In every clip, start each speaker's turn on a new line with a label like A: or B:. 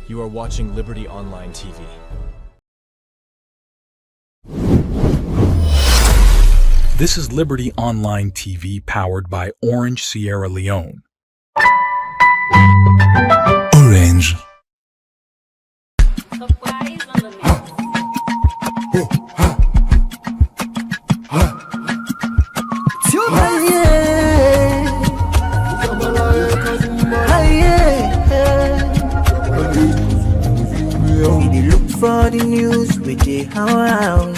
A: You are watching Liberty Online TV.
B: This is Liberty Online TV powered by Orange Sierra Leone. Orange.
C: For the news with the around,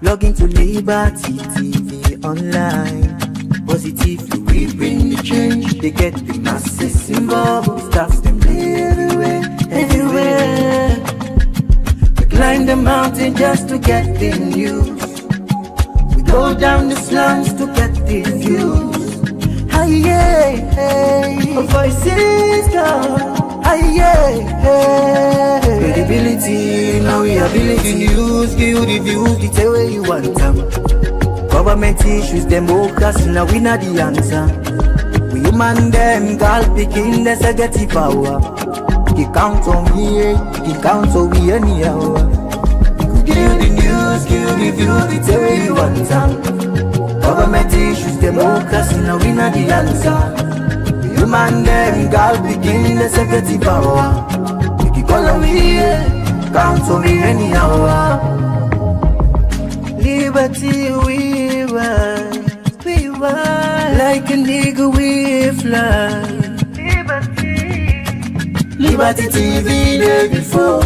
C: log into Liberty TV online. Positively we bring the change. They get the masses involved. Stars them everywhere, everywhere. We climb the mountain just to get the news. We go down the slums to get the views. Hi, yeah, hey, voices down. Credibility, now we ability. News, give you the views, the tell where you want them. Government issues, democracy, now we not the answer. We human them, girl picking, there's a get the power. He count on me, he count on we anyhow. Give you the news, give you the views, the tell where you want them. Government issues, democracy, now we not the answer. Human them, girl begin the security power. You can call on me, count on me anyhow. Liberty we ride, like a nigga we fly. Liberty TV day before.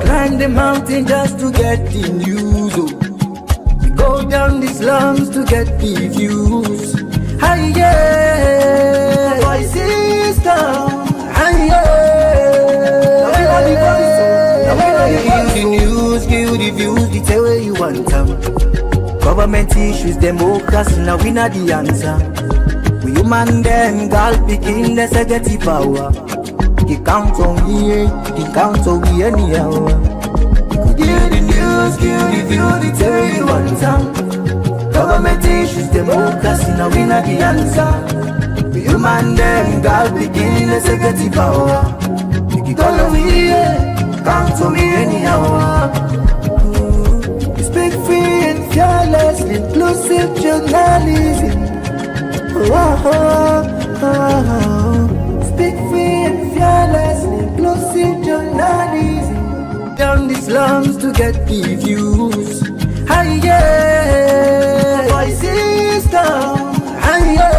C: Climb the mountain just to get the news. Go down the slums to get the views. Hi, yeah, voices down. Hi, yeah, give the news, give the views, the tell where you want them. Government issues, democracy, now we not the answer. We human them, girl picking, there's a get the power. He count on me, he count on me anyhow. Give the news, give the view, the tell where you want them. Government issues, democracy, now we not the answer. We human them, God begin, let's get the power. You can call on me, count on me anyhow. We speak free and fearless, inclusive journalism. Speak free and fearless, inclusive journalism. Down the slums to get the views. Hi, yeah, voices down. Hi, yeah,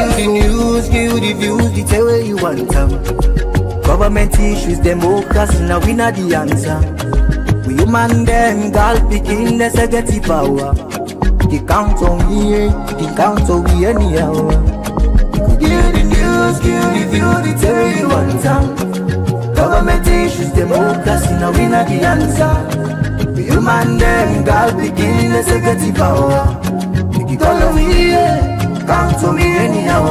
C: give the news, give the views, the tell where you want them. Government issues, democracy, now we not the answer. We human them, girl picking, there's a get the power. He count on me, he count on me anyhow. Give the news, give the view, the tell where you want them. Government issues, democracy, now we not the answer. We human them, God begin, let's get the power. You can call on me, count on me anyhow.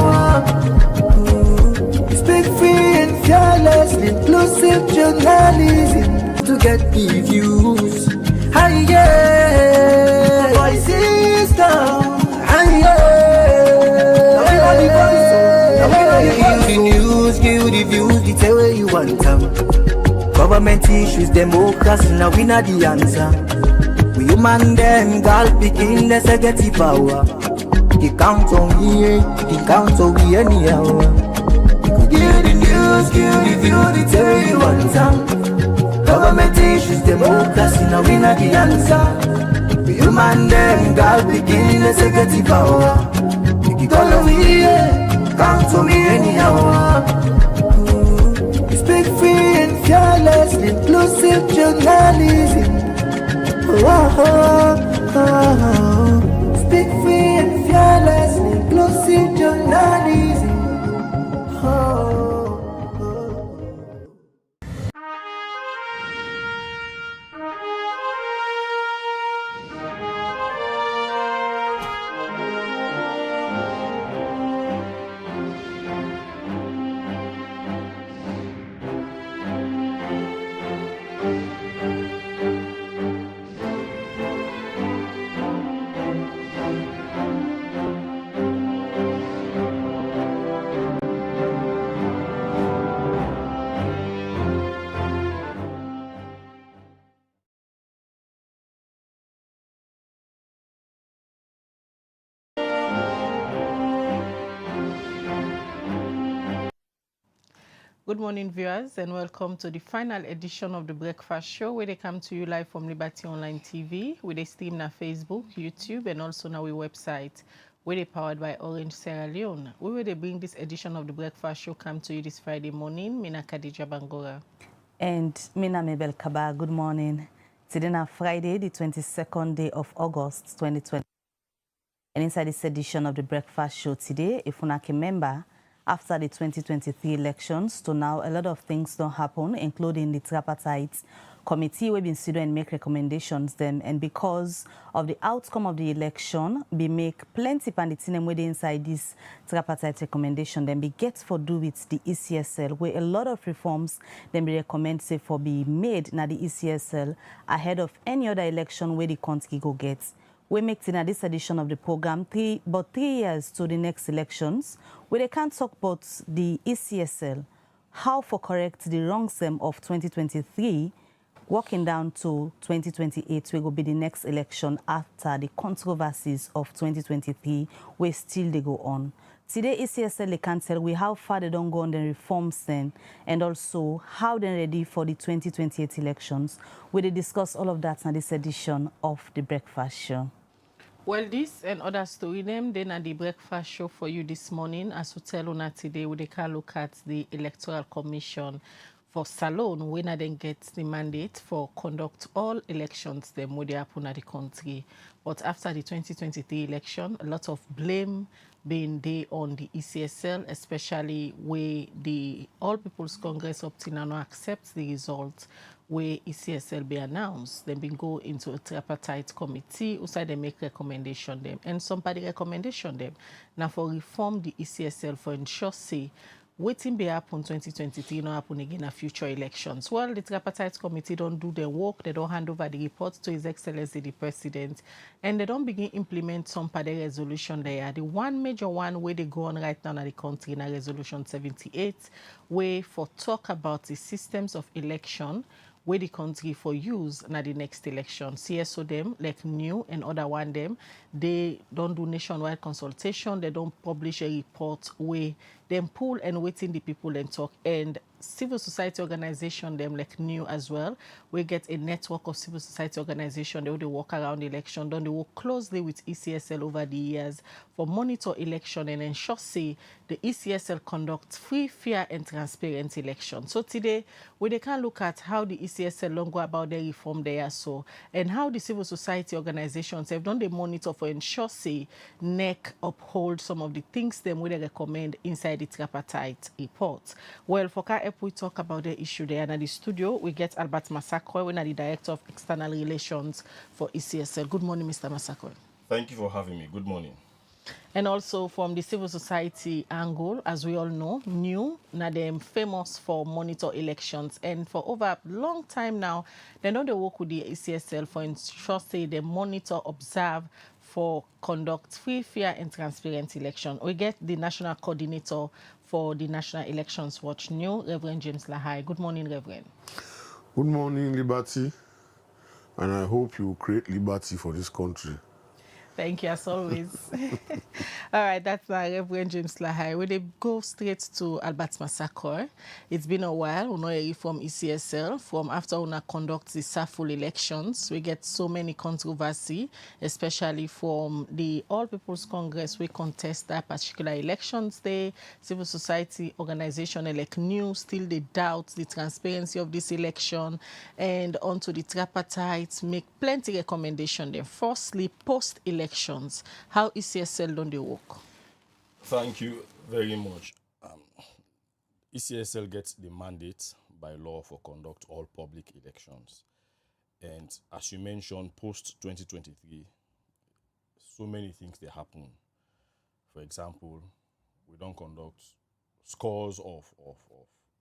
C: We speak free and fearless, inclusive journalism to get the views. Hi, yeah, voices down. Hi, yeah, give the news, give the views, the tell where you want them. Government issues, democracy, now we not the answer. We human them, girl picking, let's get the power. He count on me, he count on me anyhow. Give the news, give the view, the tell where you want them. Government issues, democracy, now we not the answer. We human them, girl begin, let's get the power. You can call on me, count on me anyhow. We speak free and fearless, inclusive journalism. Speak free and fearless, inclusive journalism.
D: Good morning, viewers, and welcome to the final edition of the Breakfast Show, where they come to you live from Liberty Online TV, where they stream on Facebook, YouTube, and also on our website, where they powered by Orange Sierra Leone. We will bring this edition of the Breakfast Show come to you this Friday morning. Mina Khadija Bangora.
E: And Mina Mabel Kaba, good morning. Today is Friday, the 22nd day of August, 2020. And inside this edition of the Breakfast Show today, if you're not a member, after the 2023 elections, to now a lot of things don't happen, including the Tripartite Committee, we've been sitting and make recommendations them. And because of the outcome of the election, we make plenty panditinem within inside this Tripartite recommendation, then we get for do with the ECSL, where a lot of reforms then we recommend say for be made na the ECSL ahead of any other election where the country go get. We make in this edition of the program about 3 years to the next elections, where they can't talk about the ECSL, how for correct the wrong sum of 2023, walking down to 2028, we will be the next election after the controversies of 2023, where still they go on. Today, ECSL, they can tell we how far they don't go on the reforms then, and also how they're ready for the 2028 elections. We will discuss all of that in this edition of the Breakfast Show.
D: Well, this and other story them then at the Breakfast Show for you this morning. As we tell on today, we can look at the Electoral Commission for Salone when I then get the mandate for conduct all elections them where they happen at the country. But after the 2023 election, a lot of blame being there on the ECSL, especially where the All People's Congress up till now accepts the results where ECSL be announced. Then been go into a Tripartite Committee, who say they make recommendation them. And somebody recommendation them. Now for reform the ECSL for ensure say waiting be happen 2023 not happen again at future elections. Well, the Tripartite Committee don't do their work, they don't hand over the report to His Excellency the President, and they don't begin implement some part of the resolution there. The one major one where they go on right now in the country in Resolution 78, where for talk about the systems of election where the country for use na the next election. CSO them, like new and other one them, they don't do nationwide consultation, they don't publish a report where them pull and waiting the people and talk. And civil society organization them like new as well. We get a network of civil society organization, they work around the election, then they work closely with ECSL over the years for monitor election and ensure say the ECSL conducts free, fair and transparent election. So today we can look at how the ECSL long go about their reform there so and how the civil society organizations have done the monitor for ensure say NEC uphold some of the things them we recommend inside the tripartite report. Well, for if we talk about the issue there in the studio, we get Albert Massaquoi, we are the Director of External Relations for ECSL. Good morning, Mr. Massaquoi.
F: Thank you for having me. Good morning.
D: And also from the civil society angle, as we all know, new, now them famous for monitor elections. And for over a long time now, they know they work with the ECSL for ensure say they monitor, observe, for conduct free, fair and transparent election. We get the National Coordinator for the National Elections Watch New, Reverend James Lahai. Good morning, Reverend.
G: Good morning, Liberty. And I hope you create liberty for this country.
D: Thank you, as always. All right, that's Reverend James Lahai. We go straight to Albert Massaquoi. It's been a while. We know you from ECSL. From after we conduct the SAFUL elections, we get so many controversy, especially from the All People's Congress. We contest that particular elections day. Civil society organization like new still they doubt the transparency of this election, and onto the tripartite make plenty recommendation. Then, firstly, post-election. How ECSL don't they work?
F: Thank you very much. ECSL gets the mandate by law for conduct all public elections. And as you mentioned, post-2023, so many things they happen. For example, we don't conduct scores of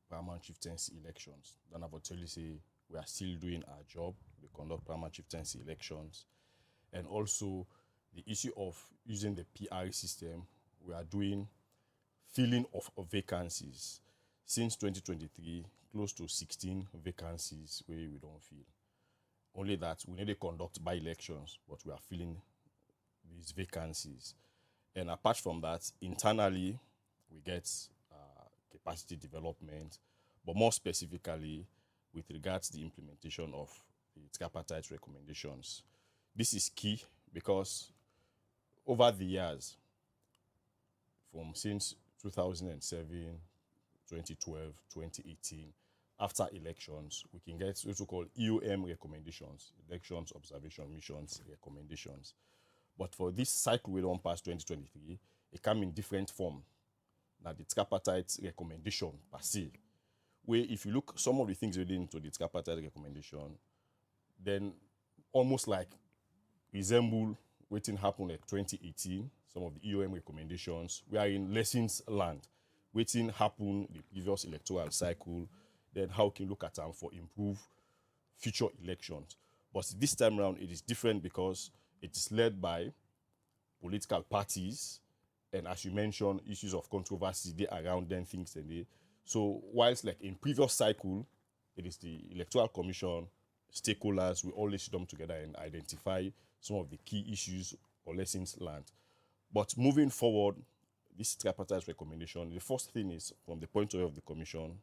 F: paramount chieftaincy elections. Then I will tell you, say, we are still doing our job. We conduct paramount chieftaincy elections. And also, the issue of using the PR system, we are doing filling of vacancies. Since 2023, close to 16 vacancies where we don't fill. Only that we need to conduct by-elections, but we are filling these vacancies. And apart from that, internally, we get capacity development, but more specifically with regards to the implementation of the tripartite recommendations. This is key because over the years, since 2007, 2012, 2018, after elections, we can get what we call EOM recommendations, Elections Observation Missions recommendations. But for this cycle we don't pass 2023, it come in different form. Now the tripartite recommendation per se, where if you look some of the things within to the tripartite recommendation, then almost like resemble what happened like 2018, some of the EOM recommendations. We are in lessons learned. Waiting happened the previous electoral cycle, then how can you look at them for improve future elections. But this time around it is different because it is led by political parties, and as you mentioned, issues of controversy they around them things and they. So whilst like in previous cycle, it is the Electoral Commission, stakeholders, we always sit them together and identify some of the key issues or lessons learned. But moving forward, this tripartite recommendation, the first thing is from the point of view of the commission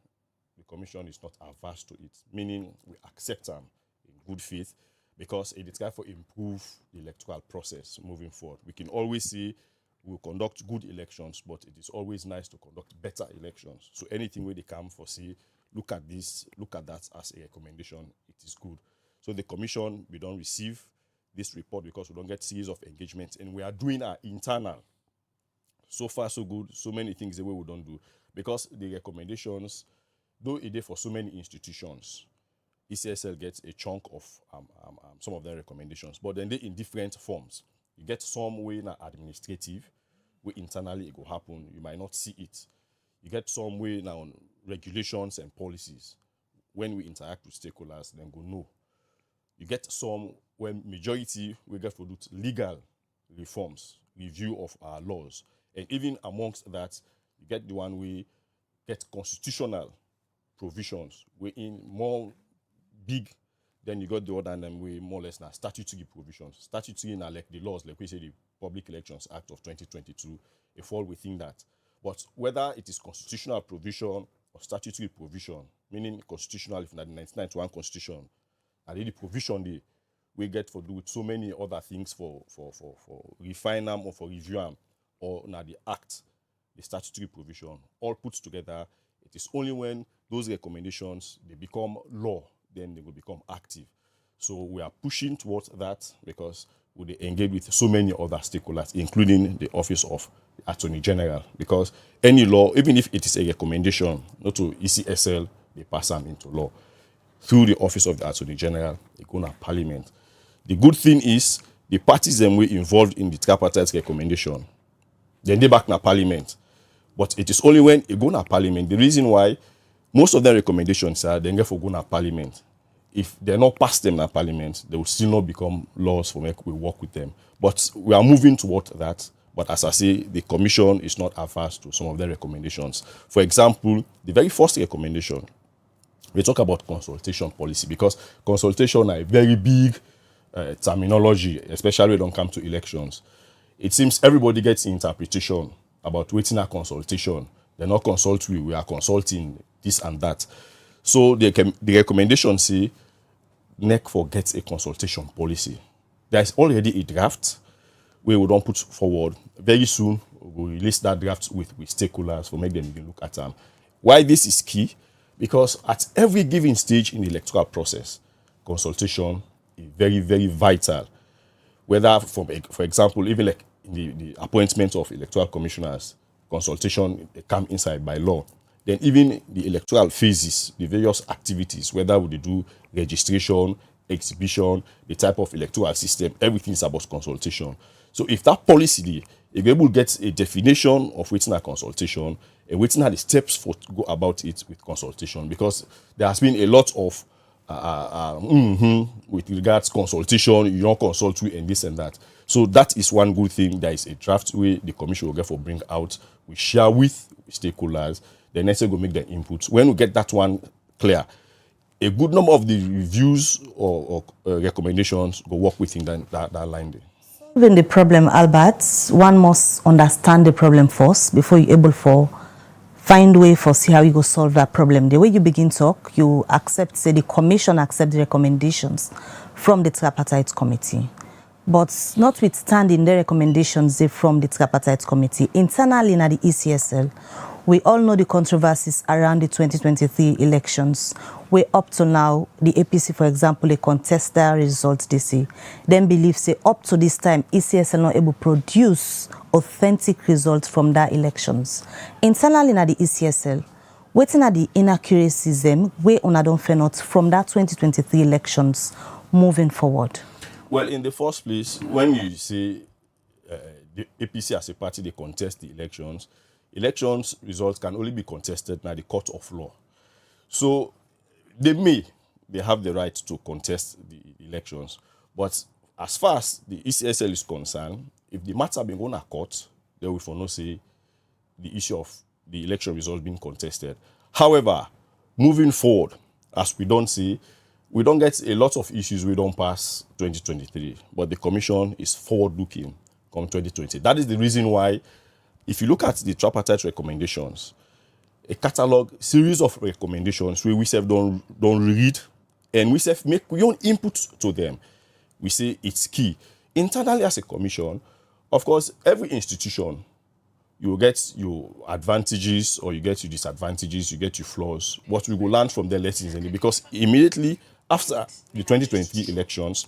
F: is not averse to it, meaning we accept them in good faith because it is trying to improve the electoral process moving forward. We can always say we'll conduct good elections, but it is always nice to conduct better elections. So anything where they come for say, look at this, look at that as a recommendation, it is good. So the commission, we don't receive this report because we don't get series of engagements, and we are doing our internal. So far, so good. So many things the way we don't do. Because the recommendations, though it is for so many institutions, ECSL gets a chunk of some of their recommendations, but then they in different forms. You get some way in administrative, where internally it will happen, you might not see it. You get some way now on regulations and policies. When we interact with stakeholders, then go no. You get some when majority we get to do legal reforms, review of our laws. And even amongst that, you get the one we get constitutional provisions. We're in more big, then you got the other and we more or less now statutory provisions. Statutory now like the laws, like we say the Public Elections Act of 2022, it fall within that. But whether it is constitutional provision or statutory provision, meaning constitutional, if not the 1991 constitution, and the provision we get for do with so many other things for refine them or for review them, or now the act, the statutory provision, all put together, it is only when those recommendations, they become law, then they will become active. So we are pushing towards that because we engage with so many other stakeholders, including the Office of the Attorney General, because any law, even if it is a recommendation, not to ECSL, they pass them into law. Through the Office of the Attorney General, they go to Parliament. The good thing is, the parties that were involved in the tripartite recommendation, then they back na Parliament. But it is only when it go na Parliament. The reason why most of the recommendations are then get for go na Parliament. If they're not passed them na Parliament, they will still not become laws for make we work with them. But we are moving toward that. But as I say, the Commission is not averse to some of their recommendations. For example, the very first recommendation, we talk about consultation policy because consultation are a very big terminology, especially when it don't come to elections. It seems everybody gets interpretation about waiting a consultation. They're not consult we are consulting this and that. So the recommendation say NEC forgets a consultation policy. There is already a draft where we don't put forward. Very soon we'll release that draft with stakeholders for make them even look at them. Why this is key? Because at every given stage in the electoral process, consultation is very, very vital. Whether, for example, even like in the appointment of electoral commissioners, consultation come inside by law. Then even the electoral phases, the various activities, whether we do registration, exhibition, the type of electoral system, everything is about consultation. So if that policy, if able get a definition of waiting a consultation, and waiting are the steps for to go about it with consultation, because there has been a lot of with regards consultation, you don't consult with and this and that. So that is one good thing. There is a draft way the commission will get for bring out. We share with stakeholders. The next thing will make their inputs. When we get that one clear, a good number of the reviews or recommendations go work within that line there.
E: Solving the problem, Albert, one must understand the problem first before you're able find way for see how you go solve that problem. The way you begin talk, you accept, say the commission accept the recommendations from the Tripartite Committee. But notwithstanding the recommendations from the Tripartite Committee, internally in the ECSL, we all know the controversies around the 2023 elections, where up to now, the APC, for example, they contest their results they say. Then believe, say, up to this time, ECSL not able to produce authentic results from their elections. Internally in the ECSL, waiting at the inaccuracies them, where on don't fair not from that 2023 elections moving forward.
F: Well, in the first place, when you say the APC as a party, they contest the elections, elections results can only be contested by the court of law. So they have the right to contest the elections. But as far as the ECSL is concerned, if the matter being going to court, they will for no say the issue of the election results being contested. However, moving forward, as we don't see, we don't get a lot of issues we don't pass 2023, but the commission is forward-looking come 2020. That is the reason why, if you look at the tripartite recommendations, a catalog series of recommendations where we self don't read and we self make your own input to them. We say it's key. Internally as a commission, of course, every institution, you get your advantages or you get your disadvantages, you get your flaws. What we will learn from the lessons, because immediately after the 2023 elections,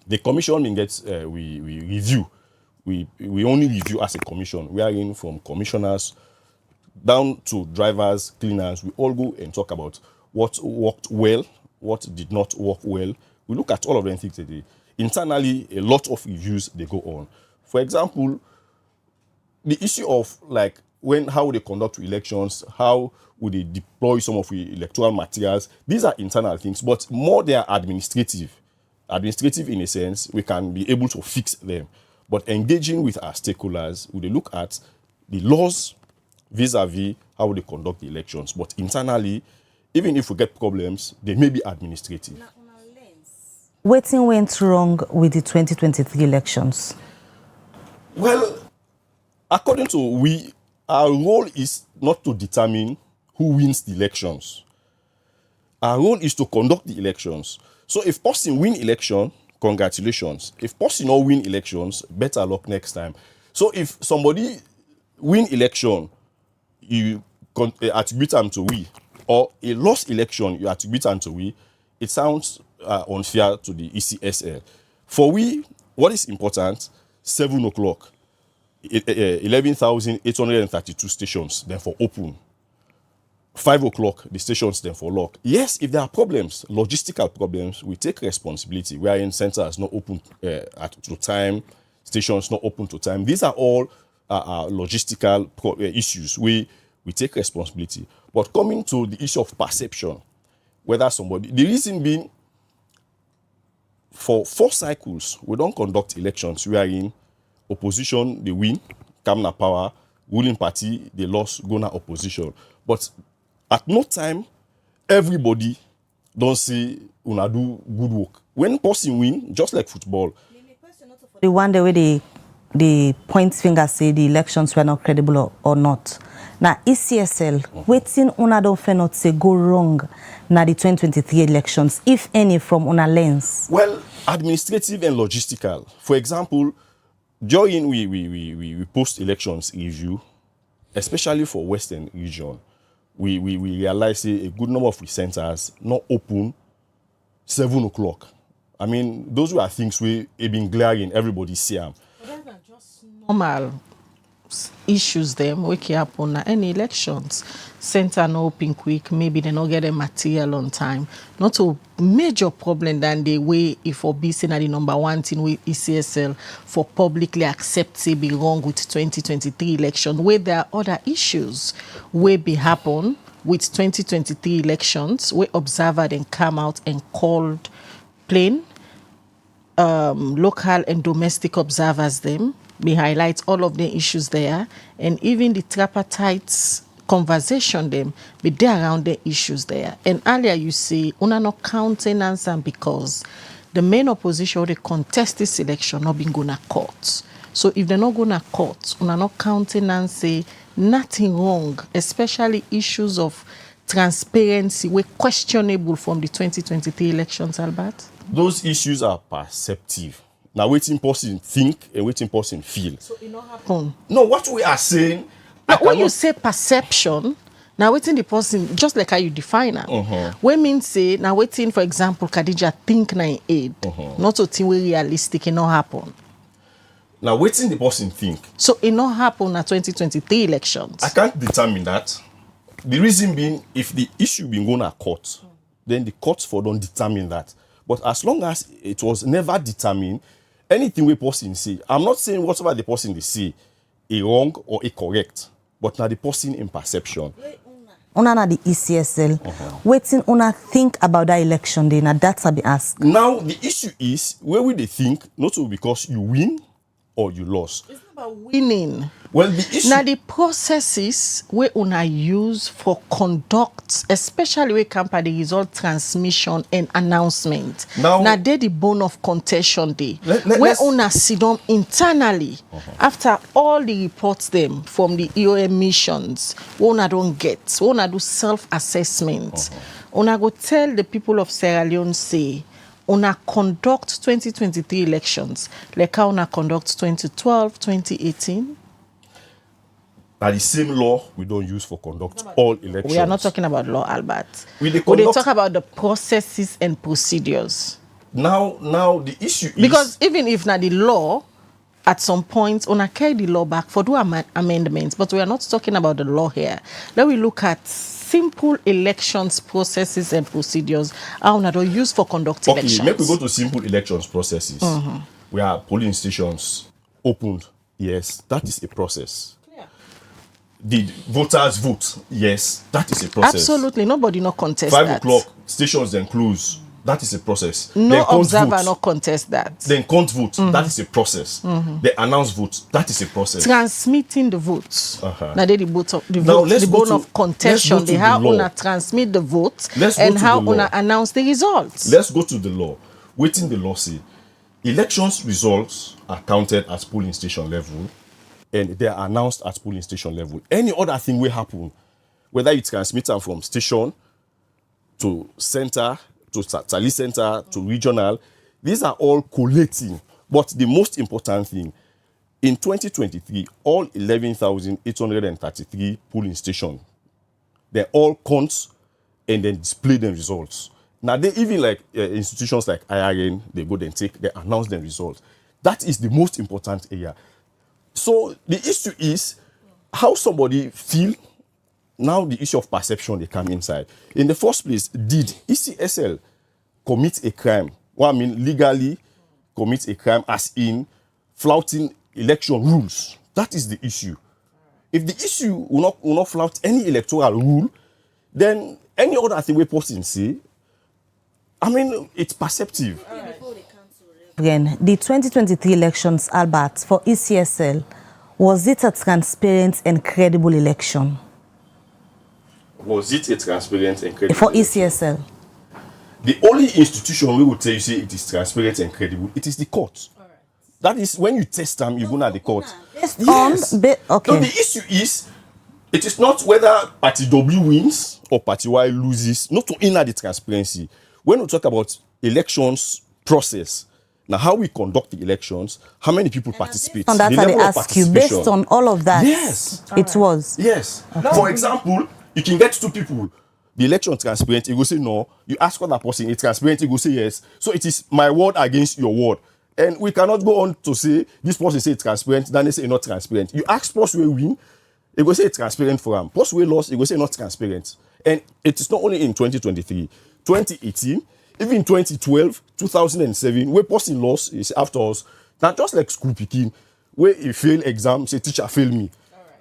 F: the commission gets we review. We only review as a commission. We are in from commissioners down to drivers, cleaners. We all go and talk about what worked well, what did not work well. We look at all of them things today. Internally, a lot of reviews they go on. For example, the issue of like how they conduct elections, how would they deploy some of the electoral materials. These are internal things, but more they are administrative. Administrative in a sense, we can be able to fix them. But engaging with our stakeholders, we look at the laws vis-a-vis how they conduct the elections. But internally, even if we get problems, they may be administrative.
E: What went wrong with the 2023 elections?
F: Well, according to our role is not to determine who wins the elections. Our role is to conduct the elections. So if person win election, congratulations. If person not win elections, better luck next time. So if somebody win election, you attribute them to we, or a lost election, you attribute them to we, it sounds unfair to the ECSL. For we, what is important, 7 o'clock, 11,832 stations, therefore open. 5 o'clock, the stations then for lock. Yes, if there are problems, logistical problems, we take responsibility. We are in centers not open to time, stations not open to time. These are all logistical issues. We take responsibility. But coming to the issue of perception, whether somebody, the reason being, for 4 cycles, we don't conduct elections. We are in opposition, they win, come na power, ruling party, they lost, go na opposition. But at no time, everybody don't say una do good work. When person win, just like football.
E: The one the way they point finger say the elections were not credible or not. Now ECSL, waiting una don't fair not say go wrong na the 2023 elections, if any, from una lens.
F: Well, administrative and logistical. For example, during we post elections review, especially for Western region, we realize a good number of centers not open 7 o'clock. I mean, those were things we have been glaring, everybody see them.
D: Those are just normal issues them wake up on any elections. Center no open quick, maybe they not get the material on time. Not a major problem than the way if obesity at the number 1 thing with ECSL for publicly accepted be wrong with 2023 election, where there are other issues where be happen with 2023 elections, where observer then come out and called plain local and domestic observers them. We highlight all of the issues there, and even the tripartite conversation them be there around the issues there. And earlier you say una no countenance and because the main opposition they contest this election not been gonna court. So if they're not gonna court, una no countenance say nothing wrong, especially issues of transparency were questionable from the 2023 elections, Albert?
F: Those issues are perceptive. Now, waiting person think and waiting person feel.
D: So it not happen.
F: No, what we are saying.
D: Now, when you say perception, now waiting the person, just like how you define it. When mean say, now waiting, for example, Khadija think na aid, not to think we realistic, it not happen.
F: Now, waiting the person think.
D: So it not happen at 2023 elections.
F: I can't determine that. The reason being, if the issue been going to court, then the courts for don't determine that. But as long as it was never determined, anything we person say, I'm not saying whatever the person they say, a wrong or a correct, but now the person in perception.
E: Una na the ECSL. Waiting una think about that election day, now that's a be asked.
F: Now the issue is, where will they think, not only because you win or you lost.
D: It's not about winning.
F: Well, the issue...
D: Now the processes we una use for conduct, especially when come by the result transmission and announcement. Now they the bone of contention day. Where una sit down internally after all the reports them from the EOM missions, we una don't get, we una do self-assessment. Una go tell the people of Sierra Leone say, una conduct 2023 elections like how una conduct 2012, 2018.
F: Now the same law we don't use for conduct all elections.
D: We are not talking about law, Albert.
F: We
D: talk about the processes and procedures.
F: Now the issue is...
D: Because even if not the law, at some point, una carry the law back for do amendments, but we are not talking about the law here. Let we look at simple elections processes and procedures how una don't use for conduct elections.
F: Make we go to simple elections processes. Where polling stations opened, yes, that is a process. Did voters vote? Yes, that is a process.
D: Absolutely, nobody not contest
F: 5
D: that.
F: o'clock, stations then close. That is a process.
D: No observer not contest that.
F: Then can't vote. That is a process. They announce vote. That is a process.
D: Transmitting the votes. Now they the vote of the
F: Now,
D: vote, the bone of contention. They how
F: law.
D: una transmit the vote and how una announce the results.
F: Let's go to the law. Waiting the law say elections results are counted at polling station level and they are announced at polling station level. Any other thing will happen, whether you transmit them from station to center, to tally center, to regional, these are all collating. But the most important thing, in 2023, all 11,833 polling stations, they all count and then display the results. Now, they even like institutions like IRN, they go and they announce the results. That is the most important area. So the issue is how somebody feel. Now the issue of perception, they come inside. In the first place, did ECSL commit a crime? Well, I mean, legally commit a crime as in flouting election rules. That is the issue. If the issue will not flout any electoral rule, then any other thing we person say, I mean, it's perceptive.
E: Again, the 2023 elections, Albert, for ECSL, was it a transparent and credible election?
F: Was it a transparent and credible
E: for ECSL?
F: The only institution we would tell you say it is transparent and credible, it is the court. Right. That is when you test them, you go to the court.
E: Yes.
F: Okay. So the issue is, it is not whether party W wins or party Y loses, not to inner the transparency. When we talk about elections process, now how we conduct the elections, how many people participate.
E: And that's how they ask you, based on all of that.
F: Yes.
E: It was.
F: Yes. Okay. For example, you can get 2 people. The election transparent, you go say no. You ask other person, it's transparent, you go say yes. So it is my word against your word. And we cannot go on to say, this person say it's transparent, then they say not transparent. You ask person will win, you go say it's transparent for them. Person will lost, you go say not transparent. And it is not only in 2023, 2018, even 2012, 2007, where person lost is after us. Now just like school picking, where you fail exam, say teacher fail me.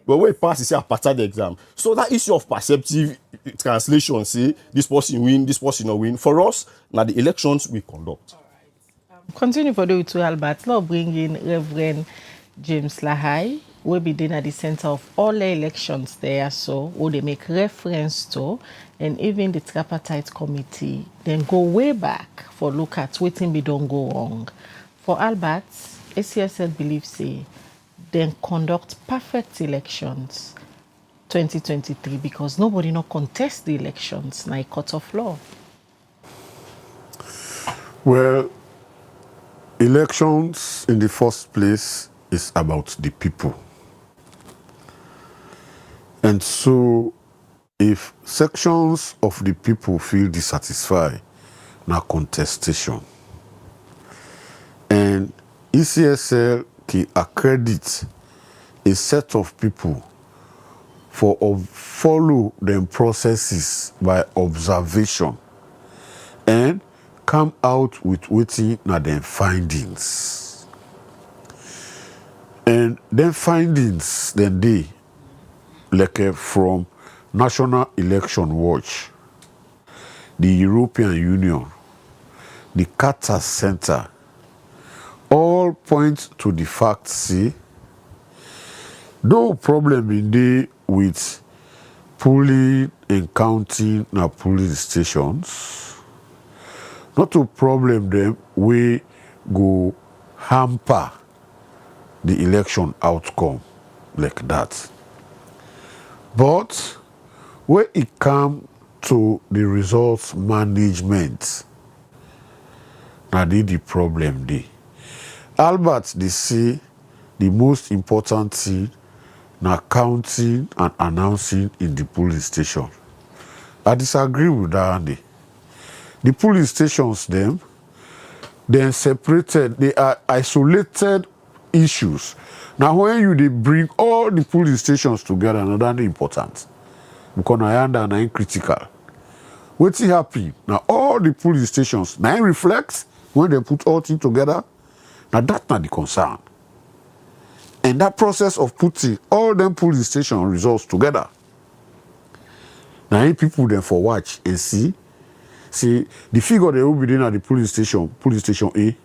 F: But when you pass, you say I passed the exam. So that issue of perceptive translation, say this person win, this person not win. For us, now the elections we conduct.
D: All right. Continue for the to Albert. Now bring in Reverend James Lahai, will be then at the center of all the elections there. So will they make reference to, and even the Tripartite Committee, then go way back for look at what thing we don't go wrong. For Albert, ECSL believes say, then conduct perfect elections 2023 because nobody no contest the elections na a court of law.
G: Well, elections in the first place is about the people. And so if sections of the people feel dissatisfied, na contestation. And ECSL can accredit a set of people for follow them processes by observation and come out with waiting na them findings. And then findings then they like from National Election Watch, the European Union, the Carter Center, all point to the fact, see, no problem in there with polling and counting na polling stations. Not a problem them we go hamper the election outcome like that. But when it comes to the results management, now the problem dey. Albert they say the most important thing na counting and announcing in the polling station. I disagree with that, Andy. The polling stations them separated, they are isolated issues. Now when you they bring all the polling stations together, now that's important. Because I am critical. What's happen? Now all the polling stations now reflect when they put all things together. Now that's not the concern. And that process of putting all them polling station results together. Now people then for watch and see the figure they will be doing at the polling station A.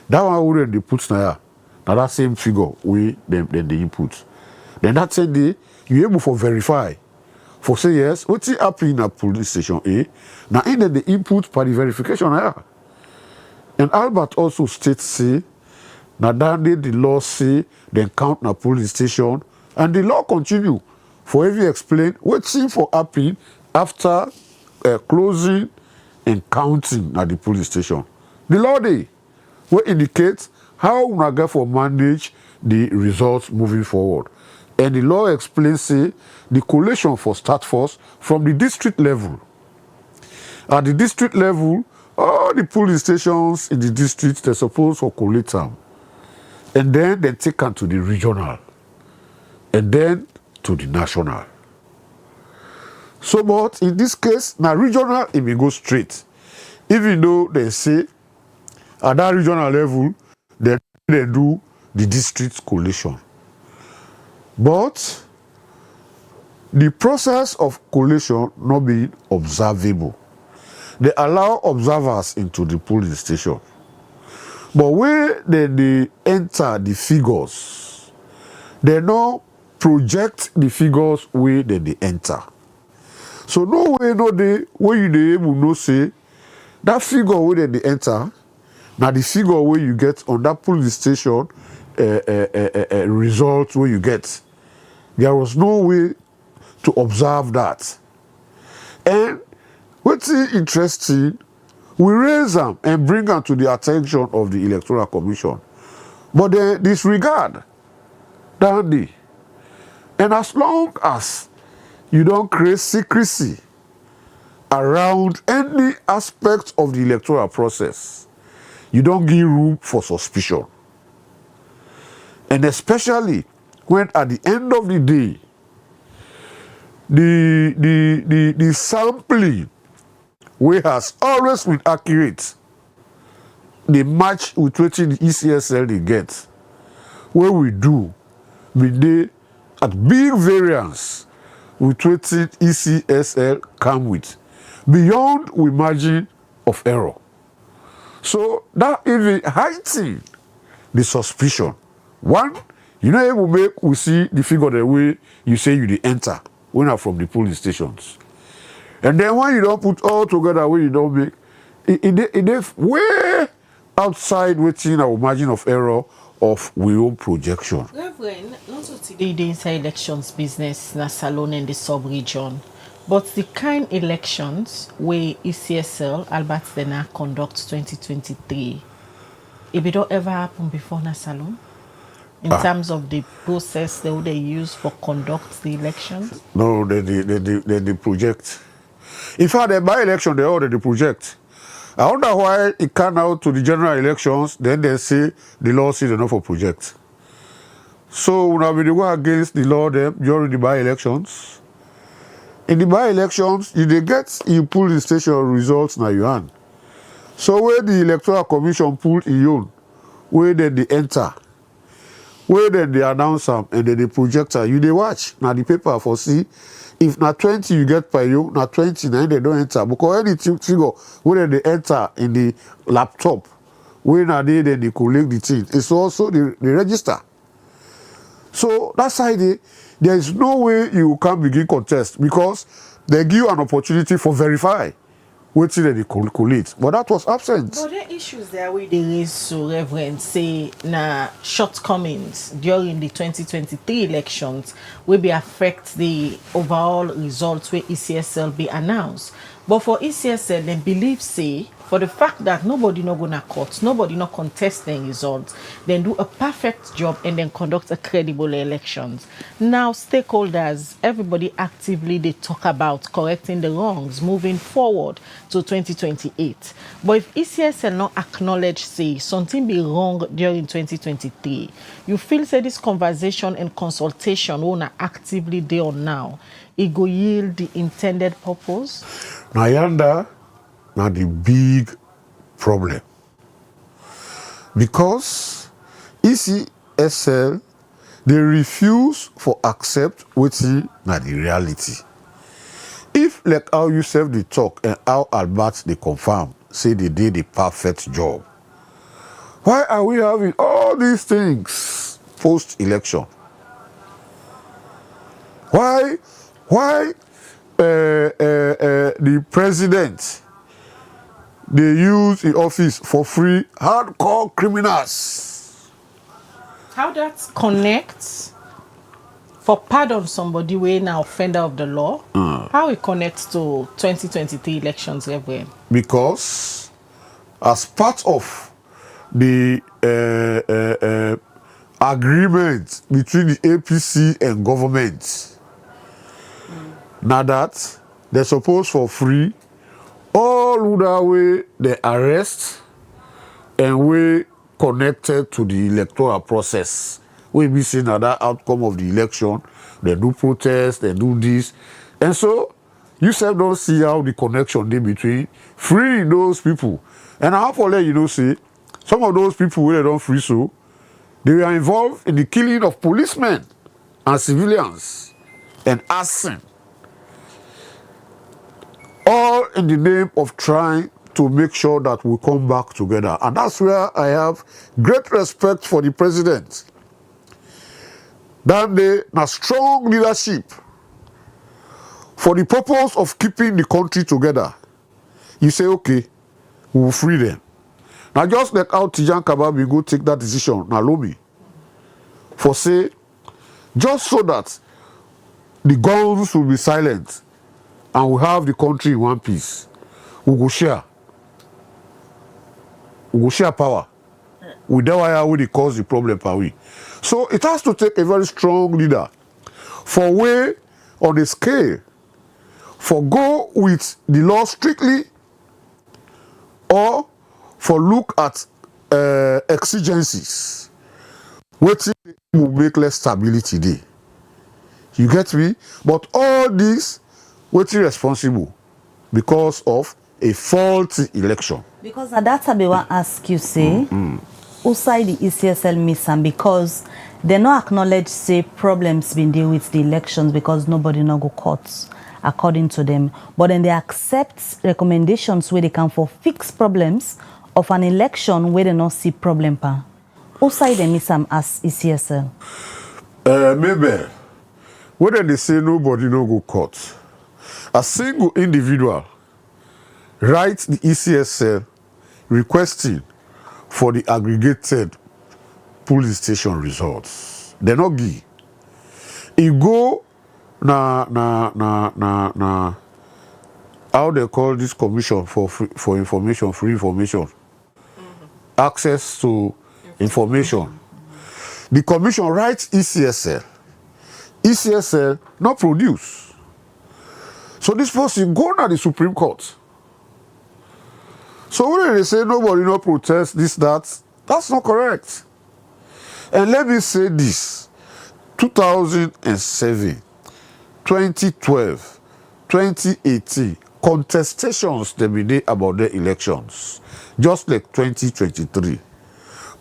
G: That one already they put now that same figure we then the input. Then that same day you able for verify. For say yes, what's happening at police station A? Now in the input for the verification here. And Albert also states say now that day the law say then count na police station and the law continue for every explain what's for happening after closing and counting at the police station. The law day will indicate how we get for manage the results moving forward. And the law explains say the collation for start first from the district level. At the district level, all the polling stations in the district they're supposed to collate them. And then they take them to the regional. And then to the national. So but in this case, now regional it may go straight. Even though they say at that regional level, they do the district collation. But the process of collation not being observable. They allow observers into the polling station. But when they enter the figures, they now project the figures where they enter. So no way, no day, where you they able no say that figure where they enter, now the figure where you get on that polling station result where you get. There was no way to observe that. And what's interesting, we raise them and bring them to the attention of the Electoral Commission. But they disregard that day. And as long as you don't create secrecy around any aspect of the electoral process, you don't give room for suspicion. And especially when at the end of the day, the sampling which has always been accurate, they match with what the ECSL they get. What we do, they at big variance with what ECSL come with, beyond we margin of error. So that even heightens the suspicion. One, you know, able make we see the figure the way you say you dey enter when are from the polling stations. And then when you don't put all together, when you don't make it way outside waiting our margin of error of we own projection.
D: Reverend, not today the inside elections business na Salone and the sub-region, but the kind elections where ECSL, Albert Dena, conduct 2023, if it don't ever happen before na Salone? In terms of the process they use for conduct the elections?
G: No, they project. In fact, the by-election, they already project. I wonder why it came out to the general elections, then they say the law is enough for project. So when we go against the law them during the by-elections, in the by-elections, you they get you pull the station results now you hand. So where the Electoral Commission pull in own, where then they enter, where then they announce them and then the projector, you they watch. Now the paper for see if na 20 you get per you, na 29 they don't enter. Because any figure where they enter in the laptop, when are they then they collect the thing. It's also the register. So that's why there is no way you can begin contest because they give you an opportunity for verify waiting that they collate. But that was absent.
D: But there are issues there where they raise so Reverend say na shortcomings during the 2023 elections will be affect the overall results where ECSL be announced. But for ECSL, they believe say for the fact that nobody not gonna court, nobody not contesting results, then do a perfect job and then conduct a credible elections. Now stakeholders, everybody actively they talk about correcting the wrongs, moving forward to 2028. But if ECSL not acknowledge say something be wrong during 2023, you feel say this conversation and consultation won't actively there or now, it go yield the intended purpose?
G: Now yonder, now the big problem. Because ECSL, they refuse for accept what's now the reality. If like how you serve the talk and how Albert they confirm, say they did the perfect job, why are we having all these things post-election? Why the president they use in office for free hardcore criminals?
D: How that connects for pardon somebody who now offender of the law? How it connects to 2023 elections, Reverend?
G: Because as part of the agreement between the APC and government, now that they're supposed for free all who that way they arrest and we connected to the electoral process. We be seeing another outcome of the election. They do protest, they do this. And so you self don't see how the connection there between freeing those people. And how for let you know say some of those people where they don't free so they were involved in the killing of policemen and civilians and arson. All in the name of trying to make sure that we come back together. And that's where I have great respect for the president. That they have strong leadership for the purpose of keeping the country together. You say, okay, we will free them. Now just like how Tijan Kababi go take that decision, now Lomi, for say, just so that the guns will be silent and we have the country in one piece. We go share. We go share power. We don't want to cause the problem per we. So it has to take a very strong leader for way on the scale for go with the law strictly or for look at exigencies. What will make less stability there. You get me? But all this what's responsible because of a faulty election.
E: Because at that time, I want to ask you, say, who side the ECSL miss and because they not acknowledge, say, problems been there with the elections because nobody no go courts according to them. But then they accept recommendations where they can for fix problems of an election where they not see problem pa. Who side they miss them as ECSL?
G: Maybe whether they say nobody no go court. A single individual writes the ECSL requesting for the aggregated polling station results. They not give. It go na how they call this commission for free information, access to information. The commission writes ECSL. ECSL not produce. So this person go to the Supreme Court. So when they say nobody not protest this, that's not correct. And let me say this, 2007, 2012, 2018, contestations they be there about the elections, just like 2023.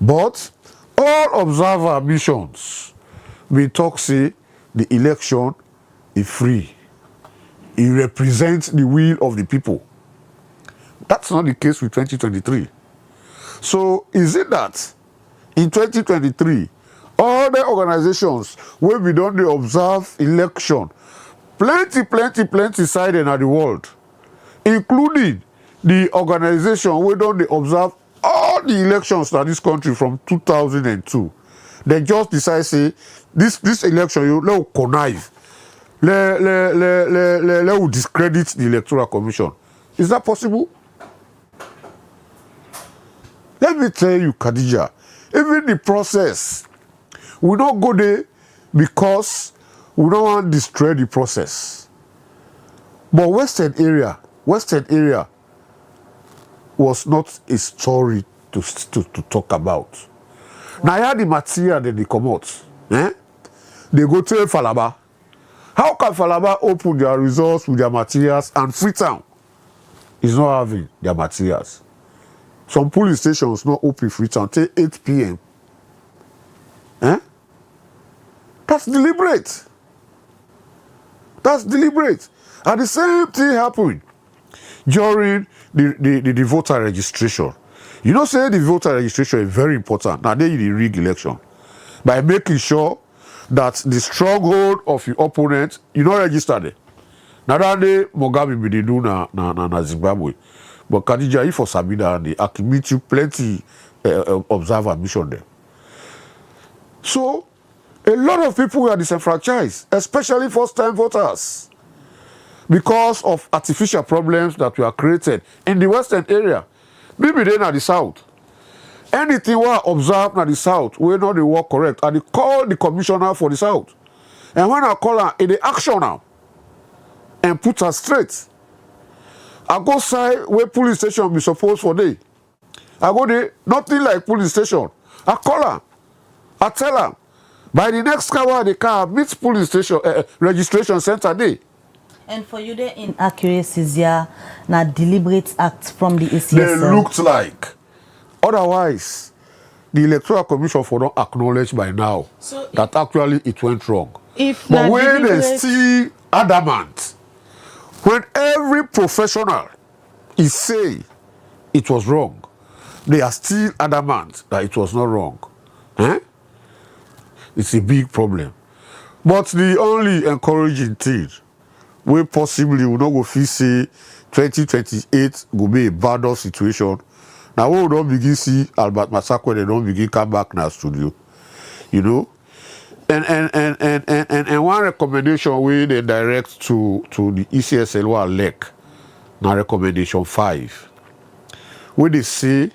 G: But all observer missions, we talk say the election is free. It represents the will of the people. That's not the case with 2023. So is it that in 2023, all the organizations where we don't observe election, plenty side in the world, including the organization where don't they observe all the elections in this country from 2002, they just decide say this election you let connive, let discredit the Electoral Commission. Is that possible? Let me tell you, Khadija, even the process, we don't go there because we don't want to destroy the process. But Western area was not a story to talk about. Now, yeah, the material that they come out, they go to Falaba. How can Falaba open their results with their materials and Freetown is not having their materials? Some police stations not open Freetown till 8 p.m. That's deliberate. That's deliberate. And the same thing happened during the voter registration. You know, say the voter registration is very important. Now, they rig election by making sure that the stronghold of your opponent, you not register there. Now that day, Mugabe be do na Zimbabwe. But Khadija, if for Sabina, they accumulate you plenty observer mission there. So, a lot of people are disenfranchised, especially first-time voters, because of artificial problems that were created in the Western area. Maybe then at the South. Anything we observe at the South, we know they work correct. And they call the commissioner for the South. And when I call her, in the action now, and put her straight. I go side where police station be supposed for day. I go there, nothing like police station. I call her. I tell her. By the next car, the car meets police station registration center day.
E: And for you, the inaccuracies here, now deliberate act from the ECSL.
G: They looked like. Otherwise, the Electoral Commission for not acknowledge by now so that actually it went wrong. But when they still adamant, when every professional is saying it was wrong, they are still adamant that it was not wrong. It's a big problem. But the only encouraging thing, we possibly will not go feel say 2028 will be a bad situation. Now we don't begin see Albert Massaquoi, they don't begin come back in our studio. You know? And one recommendation we they direct to the ECSL and Rev, now recommendation 5, where they say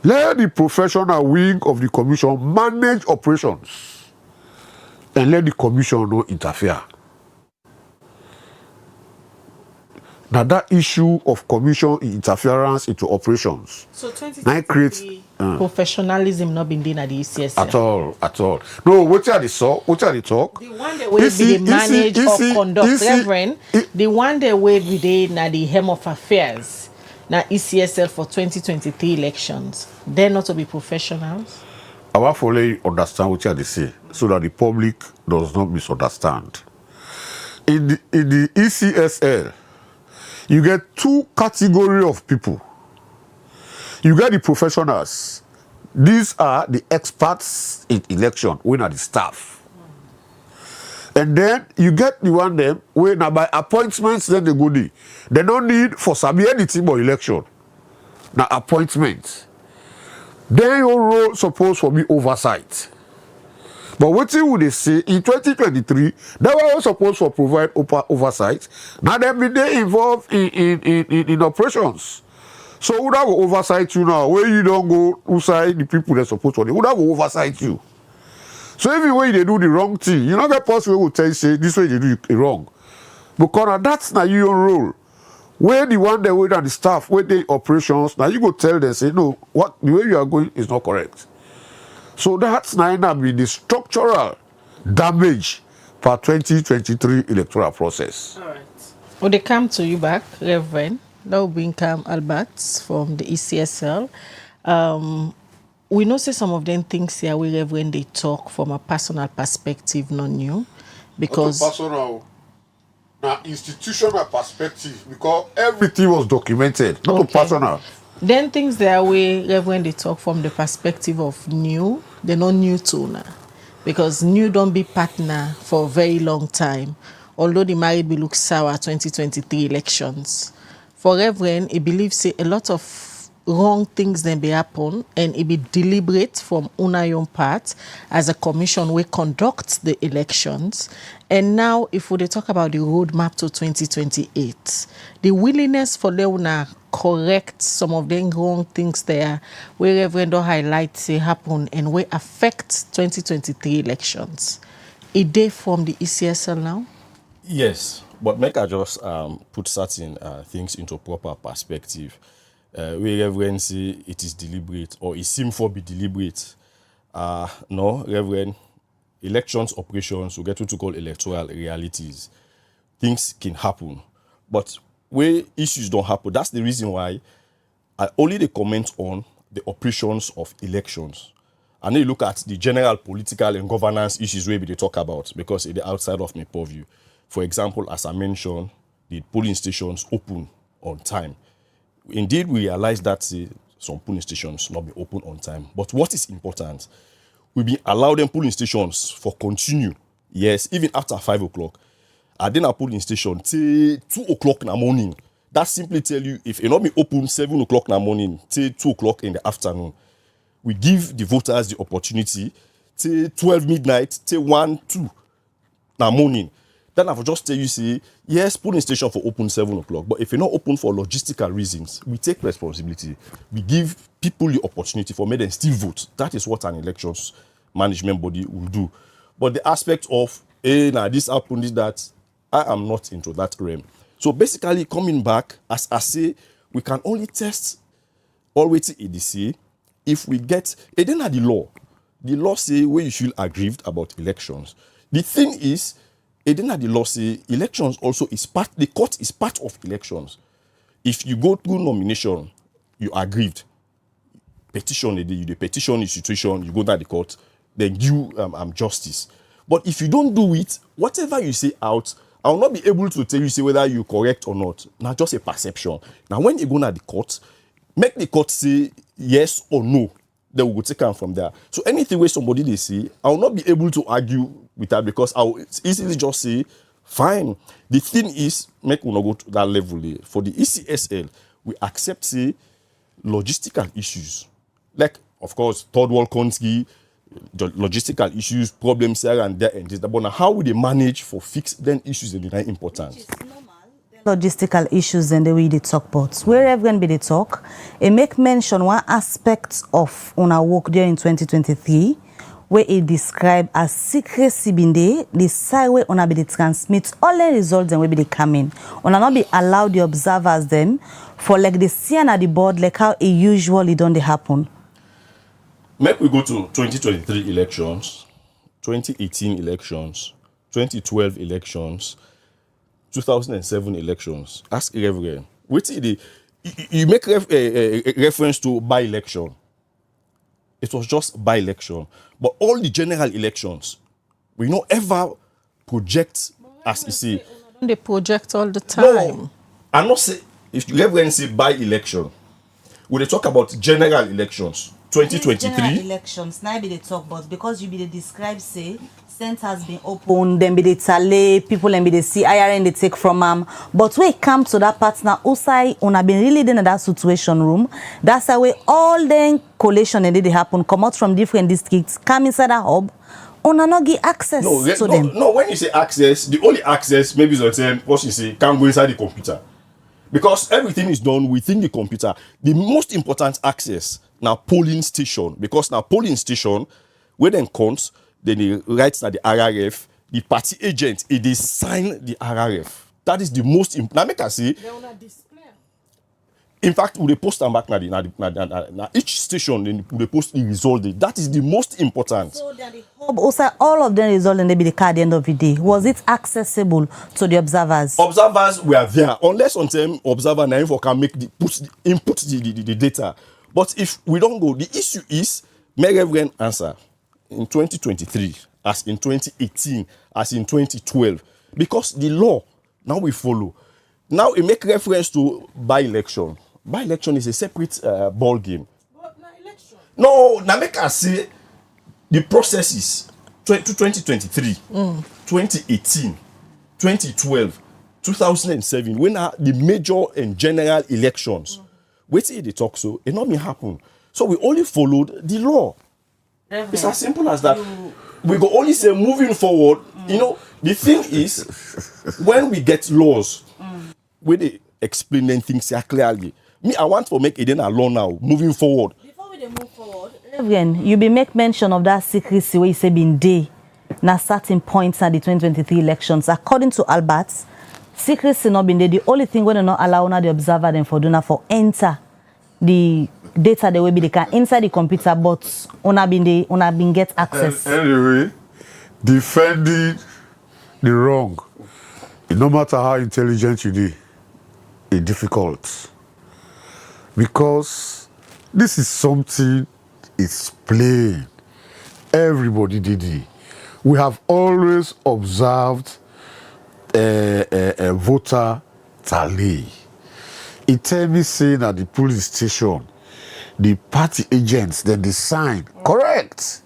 G: let the professional wing of the commission manage operations and let the commission not interfere. Now that issue of commission interference into operations.
D: So 2023 professionalism not been done at the ECSL.
G: At all. No, what are they talk?
D: The one that will be the manage or conduct, Reverend. The one that will be the na the hem of affairs. Now ECSL for 2023 elections. They're not to be professionals.
G: I want to let you understand what they say, so that the public does not misunderstand. In the ECSL, you get two categories of people. You get the professionals. These are the experts in election, we are the staff. And then you get the one them where now by appointments then they go there. They don't need for sabi anything about election. Now appointments. then your role supposed to be oversight. But what would they say in 2023? They were supposed to provide oversight. Now they be they involved in operations. So who that will oversight you now? Where you don't go outside the people they're supposed to, who that will oversight you? So every way they do the wrong thing, you know that person will tell you say this way they do it wrong. Because that's not your role. Where the one they wait on the staff, where they operations, now you go tell them say no, what the way you are going is not correct. So that's now be the structural damage for 2023 electoral process.
D: All right. Will they come to you back, Reverend? That will bring Albert from the ECSL. We know say some of them things here we Reverend they talk from a personal perspective, not new. Because
G: not personal, now institutional perspective, because everything was documented, not
D: okay.
G: personal.
D: Then things there we Reverend they talk from the perspective of new, they're not new to now. Because new don't be partner for a very long time. Although the married will look sour 2023 elections. For Reverend, he believes say a lot of wrong things then be happen and it be deliberate from una own part as a commission we conduct the elections. And now if we talk about the roadmap to 2028, the willingness for Leona correct some of the wrong things there where Reverend highlight say happen and we affect 2023 elections. Is they from the ECSL now?
F: Yes, but make I just put certain things into proper perspective. Where Reverend say it is deliberate or it seems for be deliberate. No, Reverend, elections operations, we get what to call electoral realities. Things can happen. But where issues don't happen, that's the reason why I only they comment on the operations of elections. And then you look at the general political and governance issues where they talk about, because it's outside of my purview. For example, as I mentioned, the polling stations open on time. Indeed, we realize that some polling stations not be open on time. But what is important, we be allow them polling stations for continue. Yes, even after 5 o'clock. I then a polling station till 2 o'clock in the morning. That simply tell you if it not be open 7 o'clock in the morning till 2 o'clock in the afternoon. We give the voters the opportunity till 12 midnight till 1, 2 in the morning. Then I will just tell you, say, yes, polling station for open 7 o'clock. But if you're not open for logistical reasons, we take responsibility. We give people the opportunity for me them still vote. That is what an elections management body will do. But the aspect of, hey, now this happened, this, that, I am not into that realm. So basically, coming back, as I say, we can only test always EDC if we get, it then the law. The law say where you feel aggrieved about elections. The thing is, then the law say elections also is part, the court is part of elections. If you go through nomination, you are aggrieved. Petition, the petition institution, you go to the court, then you justice. But if you don't do it, whatever you say out, I will not be able to tell you say whether you're correct or not. Now just a perception. Now when you go to the court, make the court say yes or no. Then we will take them from there. So anything where somebody they say, I will not be able to argue with that because I will easily just say, fine. The thing is, make we not go to that level. For the ECSL, we accept say logistical issues. Like, of course, third world country, the logistical issues, problems here and there and this. But now how will they manage for fix then issues that are important?
E: Logistical issues and the way they talk about. Wherever going be they talk, it make mention one aspect of our work there in 2023 where it describe as secrecy being there, the side way on be they transmit all the results and where be they come in. On not be allowed the observers them for like the see at the board like how it usually don't they happen.
F: Make we go to 2023 elections, 2018 elections, 2012 elections, 2007 elections. Ask Reverend. Wait, you make reference to by-election. It was just by-election. But all the general elections, we don't ever project as you see.
D: They project all the time.
F: No, I'm not say if you Reverend say by-election, when they talk about general elections, 2023
E: elections now be the talk, but because you be the describe say centers been open, then be the tally people and be the CIRN they take from but when it come to that part now, Usai una been really in that situation room. That's the way all the collation and they happen come out from different districts, come inside that hub. Una not give access to them.
F: No, when you say access, the only access maybe is the what you say can't go inside the computer. Because everything is done within the computer. The most important access now polling station. Because now polling station, where then counts, then they write that the RRF, the party agent, they sign the RRF. That is the most important. Now make I say. In fact, we post them back now. Each station we post the result. That is the most important.
E: So the hub also all of them result and they be the card at the end of the day. Was it accessible to the observers?
F: Observers were there, unless on time observer now can make input the data. But if we don't go, the issue is may Reverend answer in 2023, as in 2018, as in 2012, because the law now we follow. Now it make reference to by-election. By-election is a separate ball game.
D: But na election.
F: No, now make us say the processes 2023, 2018, 2012, 2007, when are the major and general elections. Wait till they talk so, it not me happen. So we only followed the law. It's as simple as that. We go only say moving forward. You know, the thing is, when we get laws, where they explain things here clearly. Me, I want to make it a law now, moving forward.
E: Before we move forward, Reverend, you be make mention of that secrecy where you say been day. Now certain points at the 2023 elections. According to Albert, secrecy not been there. The only thing when not allow now the observer them for doing for enter the data the way they can inside the computer, but una been get access.
G: Anyway, defending the wrong, no matter how intelligent you do, it's difficult. Because this is something, it's plain. Everybody did it. We have always observed a voter tally. It tell me saying at the police station, the party agents, then they sign. Correct.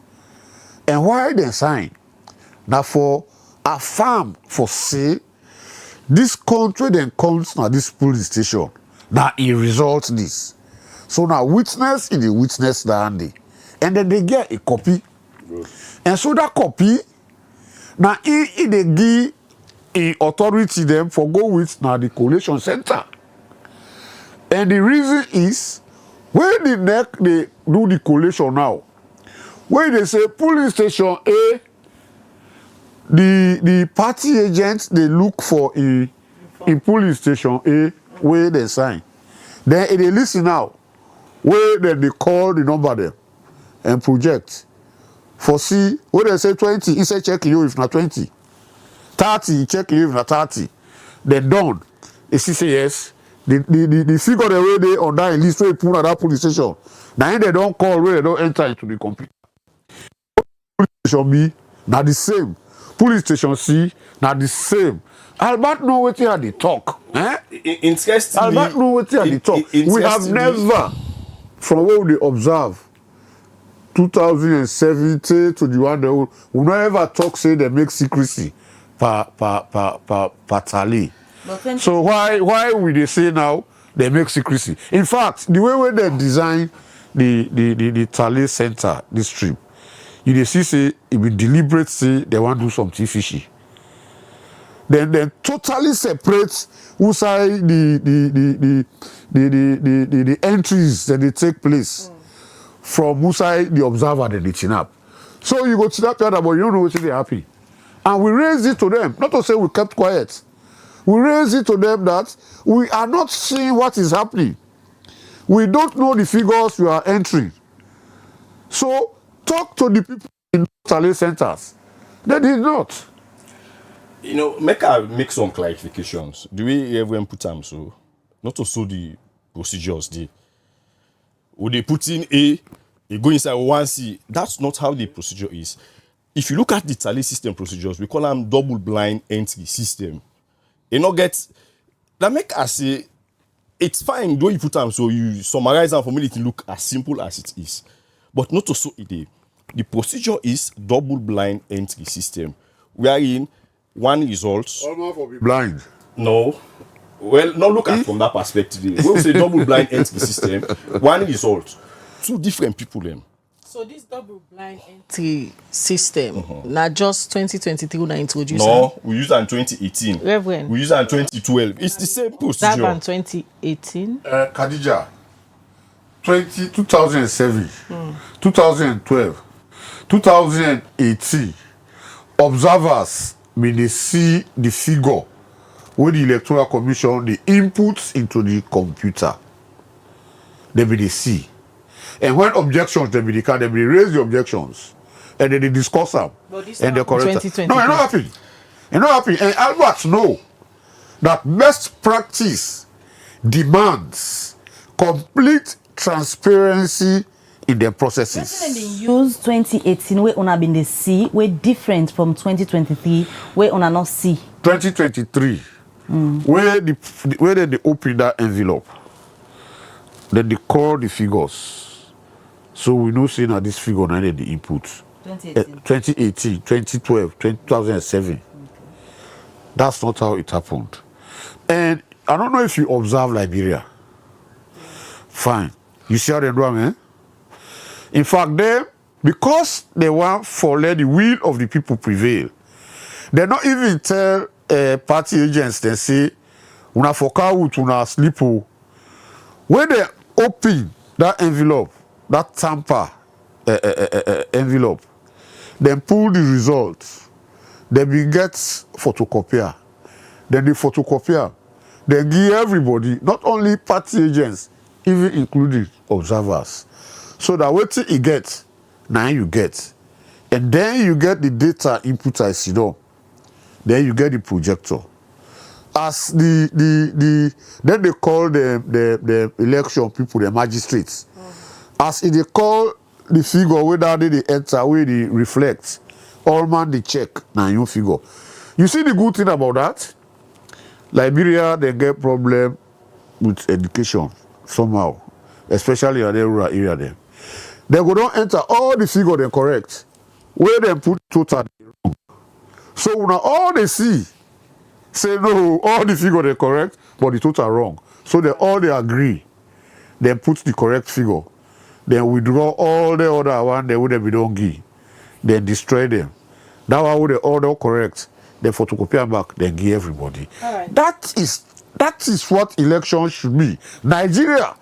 G: And why they sign? Now for a farm for say, this country then comes now this police station. Now it results this. So now witness in the witness dandy. And then they get a copy. Good. And so that copy, now they give a authority them for go with now the collation center. And the reason is when they do the collation now, when they say police station A, the party agents they look for a police station A where they sign. Then they listen now, where then they call the number them and project. For see, when they say 20, he say check you if not 20. 30, he check you if not 30. Then done. He say yes. The figure the way they on that list where put at that police station. Now they don't call where they don't enter into the computer. Police station B, now the same. Police station C, now the same. Albert know what here they talk.
F: Interestingly,
G: Albert know what here they talk. We have never, from what we observe, 2017 to the one that we never talk say they make secrecy per tally. So why will they say now they make secrecy? In fact, the way they design the tally center, this strip, you see say it will deliberate say they want to do something fishy. Then totally separate who side the entries that they take place from who side the observer that they chin up. So you go to that other, but you don't know what they happy. And we raised it to them, not to say we kept quiet. We raised it to them that we are not seeing what is happening. We don't know the figures we are entering. So talk to the people in tally centers. They did not.
F: You know, make some clarifications. Do we ever put them so? Not to so the procedures they. Would they put in A, they go inside 1C? That's not how the procedure is. If you look at the tally system procedures, we call them double blind entry system. You know, that make us say it's fine though you put them so you summarize them for me to look as simple as it is. But not also it. The procedure is double-blind entry system, wherein one result.
G: Almost for be blind.
F: No. Well, not look at from that perspective. When we say double-blind entry system, one result, two different people then.
D: So this double-blind entry system, not just 2023 when I introduced.
F: No, we use it in 2018.
D: Reverend.
F: We use it in 2012. It's the same procedure.
D: That in 2018.
G: Khadija, 2007, 2012, 2018, observers may they see the figure with the Electoral Commission, the inputs into the computer. They may they see. And when objections, they may raise the objections. And then they discuss them. And they correct them. No, it's not happening. It's not happening. And Albert know that best practice demands complete transparency in their processes.
E: When they use 2018 where una been the see, we different from 2023 where una not see.
G: 2023, where they open that envelope, then they call the figures. So we know saying that this figure now the input. 2018, 2012, 2007. Okay. That's not how it happened. And I don't know if you observe Liberia. Fine. You see how they do it, eh? In fact, because they want for let the will of the people prevail, they not even tell party agents, they say, una foka una sleep. When they open that envelope, that tamper envelope, then pull the results, then we get photocopier, then the photocopier, then give everybody, not only party agents, even including observers, so that what you get, now you get, and then you get the data input I see though, then you get the projector. As then they call the election people, the magistrates. As they call the figure whether they enter, where they reflect, all man they check now your figure. You see the good thing about that? Liberia, they get problem with education somehow, especially in the rural area there. They go don't enter all the figure they correct, where they put total wrong. So now all they see, say no, all the figure they correct, but the total wrong. So they agree, then put the correct figure. Then withdraw all the other one they would be don't give. Then destroy them. That one would the order correct. Then photocopy them back, then give everybody.
D: Right.
G: That is what elections should be. Nigeria,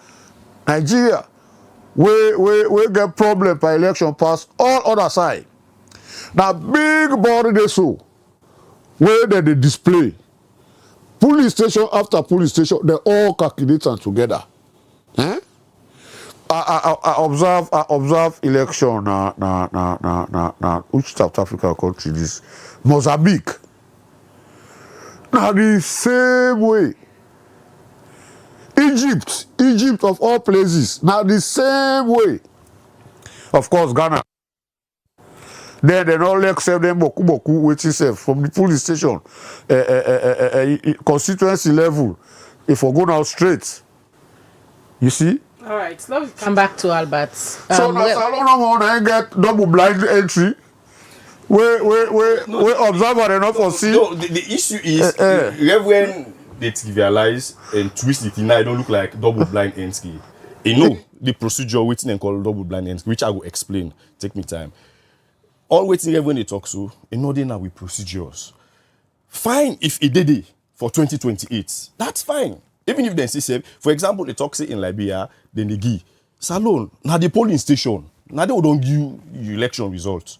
G: we get problem by election pass all other side. Now big body they so where they display. Police station after police station, they all calculate them together. Eh? I observe election which South Africa country this Mozambique. Now the same way. Egypt of all places. Now the same way. Of course, Ghana. Then they don't accept them boku waiting from the police station, constituency level. If we go now straight, you see.
D: All right, so let's come back to Albert.
G: So now Salon want to get double blind entry. We observer enough for see.
F: No, the issue is when they trivialize and twist it in, I don't look like double blind entry. You know the procedure waiting and call double blind entry, which I will explain. Take me time. All waiting when they talk so, you know they now with procedures. Fine if it did it for 2028. That's fine. Even if they say, for example, they talk say in Liberia, then they give Salon, now the polling station, now they don't give you election results.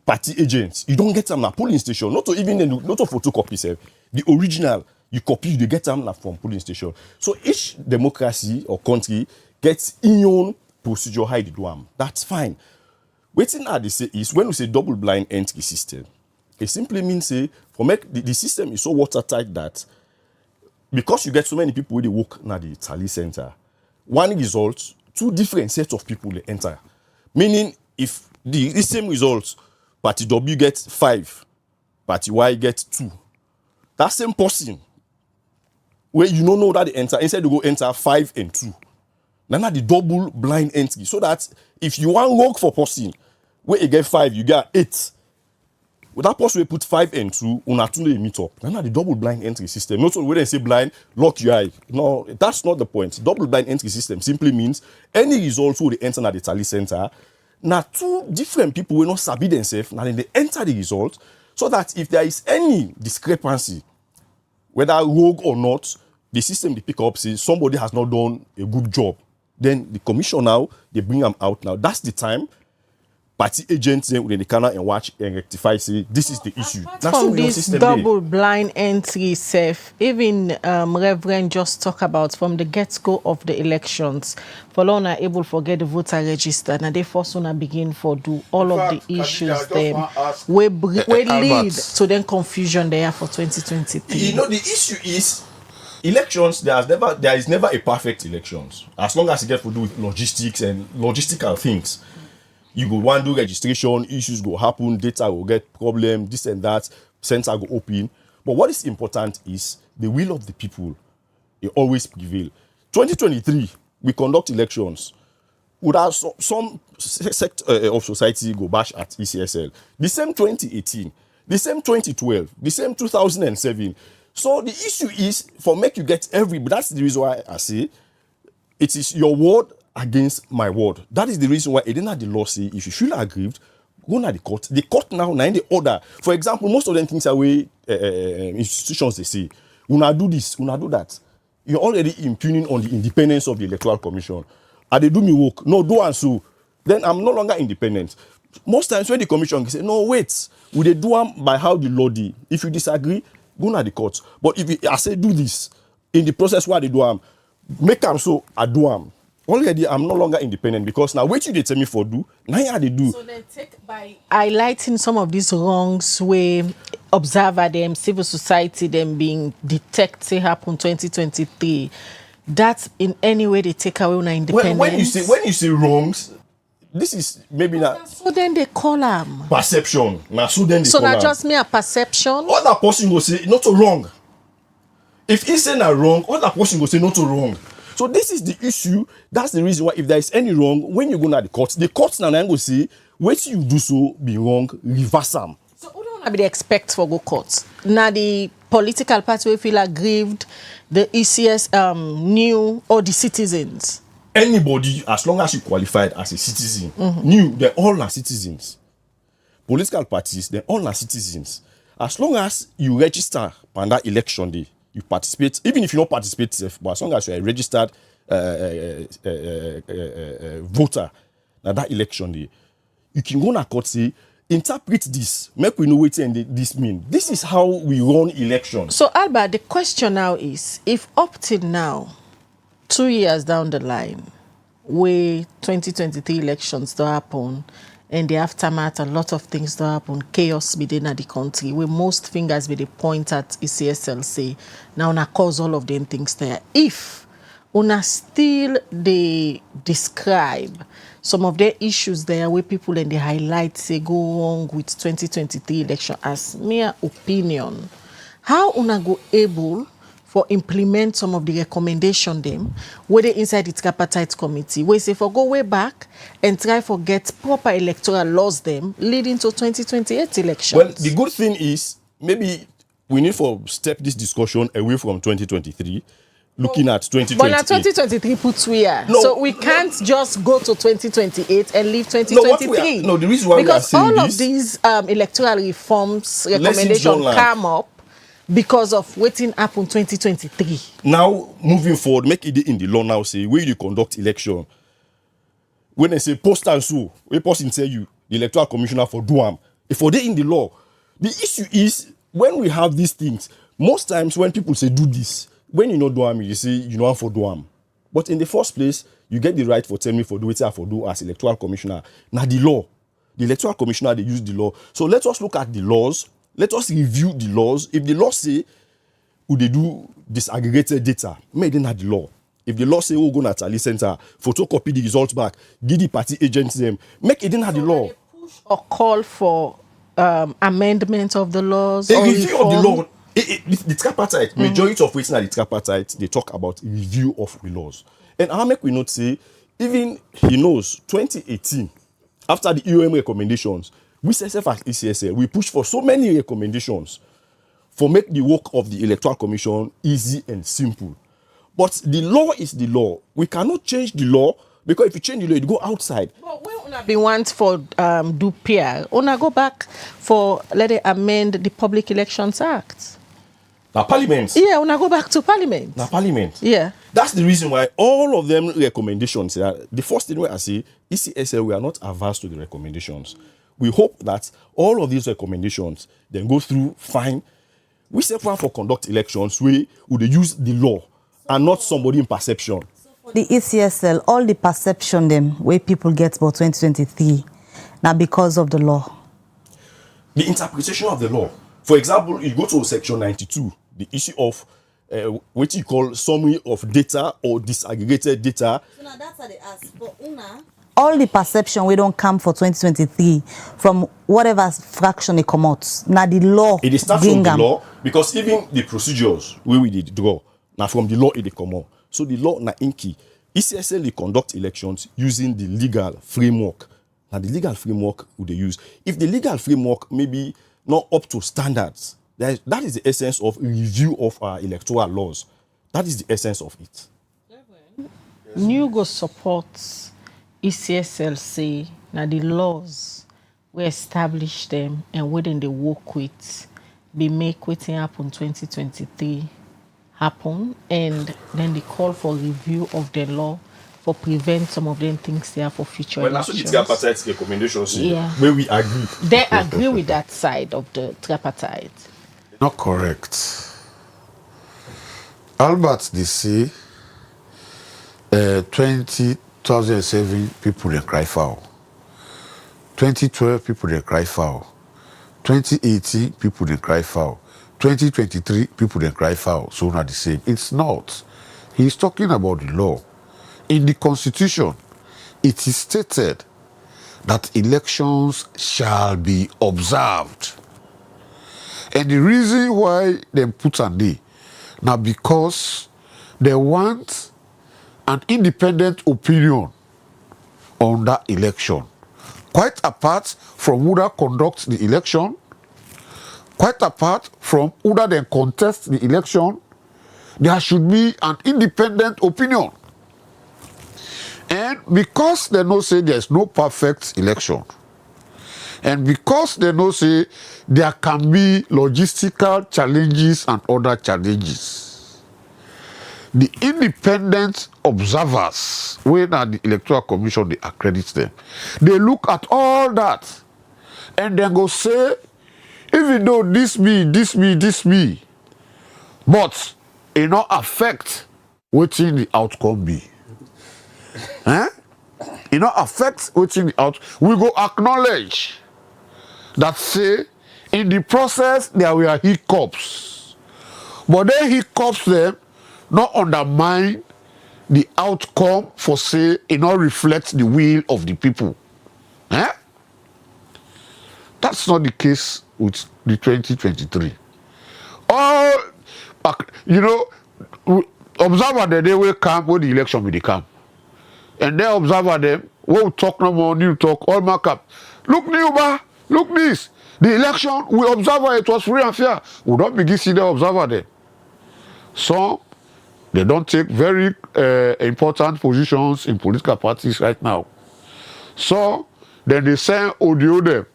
F: Party agents, you don't get them na polling station, not to even not to photocopy self. The original, you copy, you get them from polling station. So each democracy or country gets in own procedure how they do them. That's fine. Waiting at they say is when we say double blind entry system, it simply means say for make the system is so watertight that because you get so many people who they work na the tally center, one result, two different sets of people they enter. Meaning if the same result, party W gets 5, party Y gets 2. That same person where you don't know that they enter, instead they go enter 5 and 2. Now the double blind entry. So that if you want work for person, where you get 5, you get 8. With that person we put 5 and 2, una 2 meet up. Now the double blind entry system. Not only when they say blind, lock your eye. No, that's not the point. Double blind entry system simply means any results will they enter at the tally center. Now 2 different people will not sabi themselves. Now then they enter the result, so that if there is any discrepancy, whether rogue or not, the system they pick up says somebody has not done a good job. Then the commission now, they bring them out now. That's the time party agents then they cannot and watch and rectify, say this is the issue. That's
D: from this double blind entry safe, even Reverend just talk about from the get-go of the elections, for long are able to get the voter register, and they first wanna begin for do all of the issues them we lead to then confusion there for 2023.
F: You know, the issue is elections, there is never a perfect elections. As long as you get to do with logistics and logistical things. You go one do registration, issues go happen, data will get problem, this and that, center go open. But what is important is the will of the people. It always prevail. 2023, we conduct elections. Would have some sector of society go bash at ECSL. The same 2018, the same 2012, the same 2007. So the issue is for make you get but that's the reason why I say it is your word against my word. That is the reason why it didn't have the law say if you feel aggrieved, go to the court. The court now in the order. For example, most of them things are way institutions they say, una do this, una do that. You're already impugning on the independence of the Electoral Commission. Are they do me work? No, do and so. Then I'm no longer independent. Most times when the commission say, no, wait, will they do them by how the law did? If you disagree, go to the court. But if I say do this, in the process where they do them, make them so, I do them. Already, I'm no longer independent because now what you they tell me for do, now they do.
D: So they take by highlighting some of these wrongs where observer them, civil society them being detected happen 2023. That in any way they take away our independence.
F: When you say wrongs, this is maybe not.
D: So then they call them
F: perception. Now so then they
D: so
F: call
D: not just me a perception.
F: Other person will say not so wrong. If he say not wrong, other person will say not so wrong. So this is the issue. That's the reason why if there is any wrong, when you go to the courts now going to say, wait you do so be wrong, reverse them.
D: So who don't be expect for go courts? Now the political party will feel aggrieved, the ECS new or the citizens.
F: Anybody, as long as you qualified as a citizen, new, they all are citizens. Political parties, they all are citizens. As long as you register on that election day, you participate, even if you don't participate, but as long as you are a registered voter at that election day, you can go to court say, interpret this, make we know what this mean. This is how we run elections.
D: So Albert, the question now is, if up till now, 2 years down the line, where 2023 elections don't happen, and the aftermath, a lot of things don't happen, chaos within the country, where most fingers be the point at ECSL say, now una cause all of them things there. If una still they describe some of the issues there where people and they highlight say go wrong with 2023 election as mere opinion, how una go able for implement some of the recommendation them where they inside the Tripartite Committee, where say for go way back and try for get proper electoral laws them leading to 2028 elections.
F: Well, the good thing is maybe we need to step this discussion away from 2023, looking at 2028.
D: But now 2023 puts we are. No, so we can't just go to 2028 and leave 2023.
F: The reason why
D: because
F: we are saying
D: all of these electoral reforms recommendations come up because of waiting happen 2023.
F: Now, moving forward, make it in the law now say where you conduct election. When they say post and so, a person tell you the electoral commissioner for Duam. If for they in the law, the issue is when we have these things, most times when people say do this, when you know Duam, you say you know for Duam. But in the first place, you get the right for tell me for do it for do as electoral commissioner. Now the law, the electoral commissioner they use the law. So let us look at the laws. Let us review the laws. If the law say, would they do disaggregated data? Make them not the law. If the law say, oh, go to tally center, photocopy the results back, give the party agents them, make it not the law.
D: Push or call for amendment of the laws.
F: A review of the law. The tripartite, majority of waiting at the tripartite, they talk about review of the laws. And I make we not say, even he knows 2018, after the EOM recommendations, we self as ECSL, we push for so many recommendations for make the work of the Electoral Commission easy and simple. But the law is the law. We cannot change the law, because if you change the law, it go outside.
D: But when una be want for do PR, una go back for let it amend the Public Elections Act.
F: Now Parliament.
D: Yeah, una go back to Parliament.
F: Now Parliament.
D: Yeah.
F: That's the reason why all of them recommendations. The first thing where I say, ECSL, we are not averse to the recommendations. We hope that all of these recommendations then go through fine. We say for conduct elections, we would use the law and not somebody in perception.
E: The ECSL, all the perception them where people get about 2023, now because of the law.
F: The interpretation of the law. For example, you go to section 92, the issue of what you call summary of data or disaggregated data.
E: So now that's how they ask. But una, all the perception we don't come for 2023 from whatever fraction it come out. Now the law.
F: It starts from the law, because even the procedures where we did draw, now from the law it come out. So the law na inky. ECSL they conduct elections using the legal framework. Now the legal framework would they use. If the legal framework maybe not up to standards, that is the essence of review of our electoral laws. That is the essence of it.
D: New go supports ECSL say now the laws we establish them and within they work with be make waiting happen 2023 happen, and then they call for review of the law for prevent some of them things there for future elections.
F: That's what the tripartite recommendations
D: Yeah.
F: where we agree.
D: They agree with that side of the tripartite.
G: Not correct. Albert, they say 2007 people they cry foul. 2012 people they cry foul. 2018 people they cry foul. 2023 people they cry foul. So not the same. It's not. He's talking about the law. In the Constitution, it is stated that elections shall be observed. And the reason why they put on day, now because they want an independent opinion on that election. Quite apart from who that conducts the election, quite apart from who that then contest the election, there should be an independent opinion. And because they know say there's no perfect election, and because they know say there can be logistical challenges and other challenges, the independent observers, when at the Electoral Commission they accredit them, they look at all that and then go say, even though this be, but it not affect what the outcome be. It not affect what the outcome. We go acknowledge that say in the process there were hiccups, but then hiccups them not undermine the outcome for say it not reflect the will of the people. That's not the case with the 2023. All observer the day will come when the election will come, and they observer them. We'll talk no more new talk. All mark up. Look new ba. Look this. The election we observe it was free and fair. We don't begin see the observer there. So they don't take very important positions in political parties right now. So then they send audio them.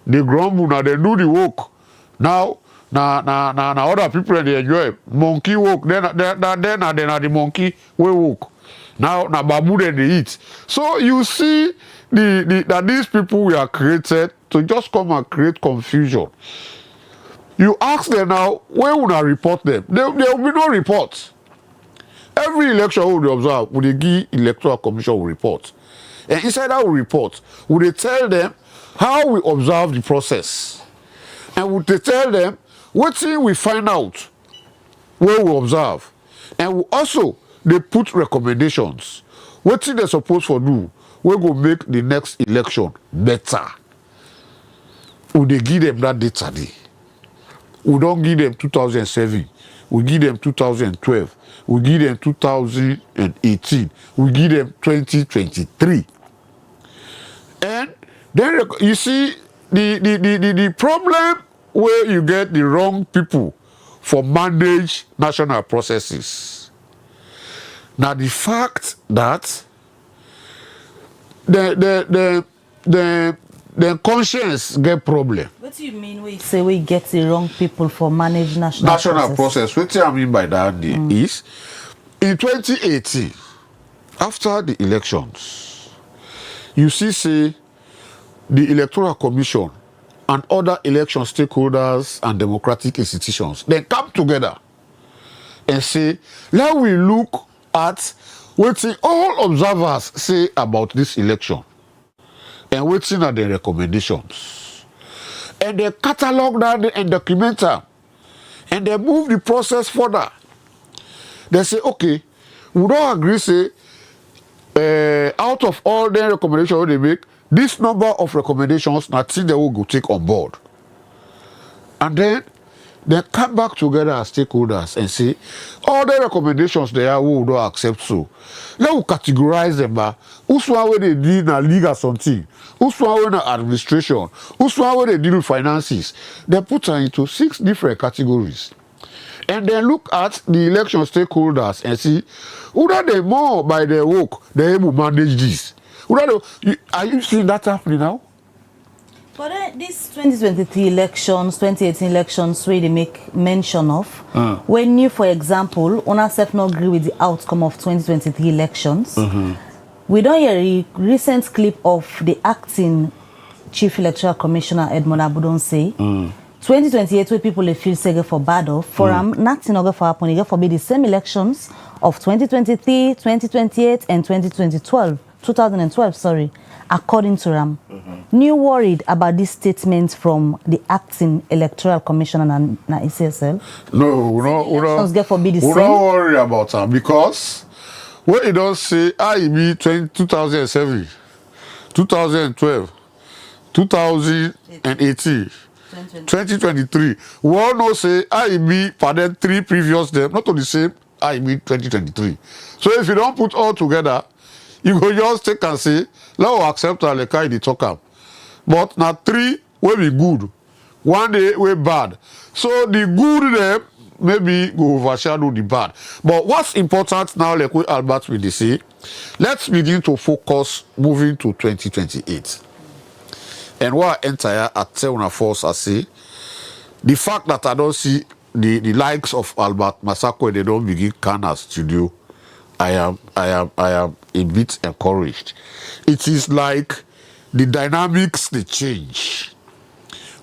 G: They grumble now, they do the work. Now other people they enjoy. Monkey work, then the monkey we work. Now babu then they eat. So you see that these people were created to just come and create confusion. You ask them now, where would I report them? There will be no report. Every election will be observed, would they give Electoral Commission will report. And inside that report, would they tell them how we observe the process? And would they tell them what thing we find out where we observe? And we also, they put recommendations. What thing they're supposed to do, we go make the next election better. Would they give them that data? We don't give them 2007. We give them 2012. We give them 2018. We give them 2023. And then you see the problem where you get the wrong people for manage national processes. Now the fact that the conscience get problem.
E: What do you mean when you say we get the wrong people for manage national
G: process? What I mean by that is in 2018, after the elections, you see say the Electoral Commission and other election stakeholders and democratic institutions, they come together and say, let we look at what all observers say about this election and waiting at the recommendations. And they catalog that and document them. And they move the process further. They say, okay, we don't agree, say, out of all the recommendations they make, this number of recommendations, nothing they will go take on board. And then they come back together as stakeholders and say, all the recommendations they are, we don't accept so. Let we categorize them by who's one way they deal in league or something, who's one way in administration, who's one way they deal with finances. They put them into 6 different categories. And then look at the election stakeholders and see who are they more by their work, they able to manage this. Are you seeing that happening now?
E: But these 2023 elections, 2018 elections, where they make mention of, when you, for example, on ourselves not agree with the outcome of 2023 elections, we don't hear a recent clip of the acting Chief Electoral Commissioner Edmond Abudon say, 2028 where people they feel say for battle, for nothing over for happen, it for be the same elections of 2023, 2028, and 2012, sorry, according to Ram. New worried about this statement from the acting Electoral Commissioner and ECSL?
G: No, we don't worry about that because what it does say, IEB 2007, 2012, 2018, 2023. We all know say IEB pardon 3 previous them, not on the same IEB 2023. So if you don't put all together, you go just take and say, let us accept our Lekai the talk. But now 3 will be good. 1 day will bad. So the good them maybe go overshadow the bad. But what's important now, like what Albert will say, let's begin to focus moving to 2028. And what entire at Teuna Force I say, the fact that I don't see the likes of Albert Massaquoi, they don't begin Kana studio. I am a bit encouraged. It is like the dynamics they change.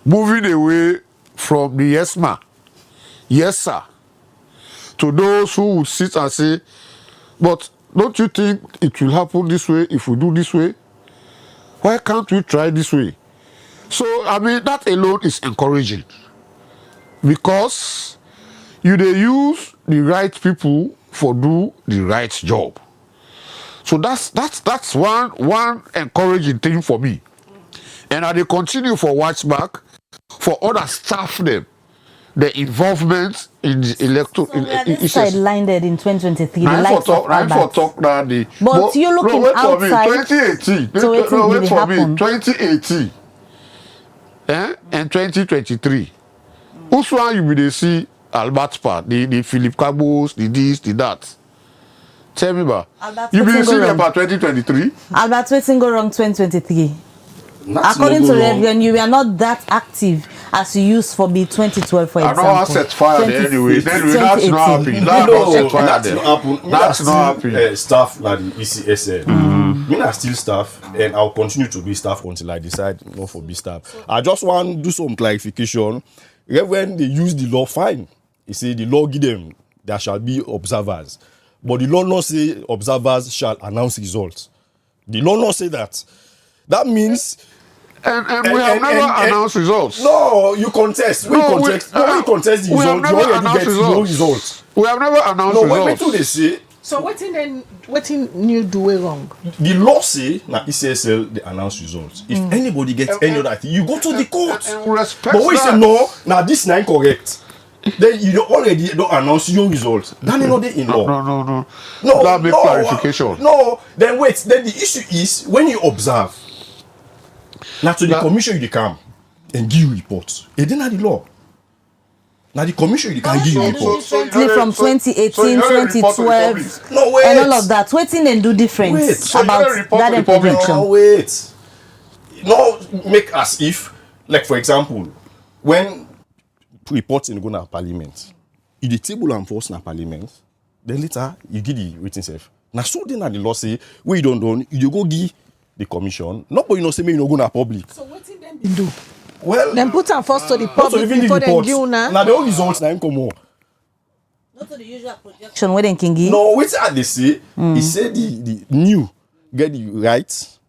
G: Moving away from the yes ma, yes sir, to those who would sit and say, but don't you think it will happen this way if we do this way? Why can't we try this way? So, I mean, that alone is encouraging. Because you they use the right people for do the right job. So that's one encouraging thing for me. And I they continue for watchback for other staff them, the involvement in the electoral.
E: So we are sidelined in 2023.
G: But
E: you're looking outside.
G: 2018. Wait for me. 2018. And 2023. Who's one you will see Albert Park, the Philip Cabos, the this, the that. Tell me about. You will see them about 2023.
E: Albert, what's go wrong 2023? According to Rev, you were not that active as you used for the 2012, for example.
G: I know I set fire there anyway. Then that's not happy. That's not happy.
F: Staff like the ECSL. Me are still staff, and I'll continue to be staff until I decide not for be staff. I just want to do some clarification. When they use the law, fine. You see, the law give them there shall be observers, but the law not say observers shall announce results. The law not say that. That means.
G: And we have never announced results.
F: No, you contest. We contest the result. You already get your results.
G: We have never announced results.
F: Wait till they say
D: So what in you do wrong?
F: The law say na ECSL they announce results. If anybody gets any other thing, you go to the court. But when you say no, now this is not correct. Then you already don't announce your results. That is not the in law.
G: No. That make clarification.
F: No. Then wait. Then the issue is when you observe. Now to the commission you come and give reports. It didn't have the law. Now the commission you can give reports.
E: From 2018, 2012,
F: no wait.
E: and all of that. Waiting and do different about that projection.
F: No wait. No make as if, like for example, when reports in go parliament, you the table and force na parliament, then later you give the waiting self. Now so then the law say where you don't you go give the commission. Not but you know say me you no go na public.
D: So what them do?
F: Well,
D: then put them first to the public before they give una.
F: Now the own results na come on.
E: Not to the usual projection where they can give.
F: No, wait how they say. He said the new get the right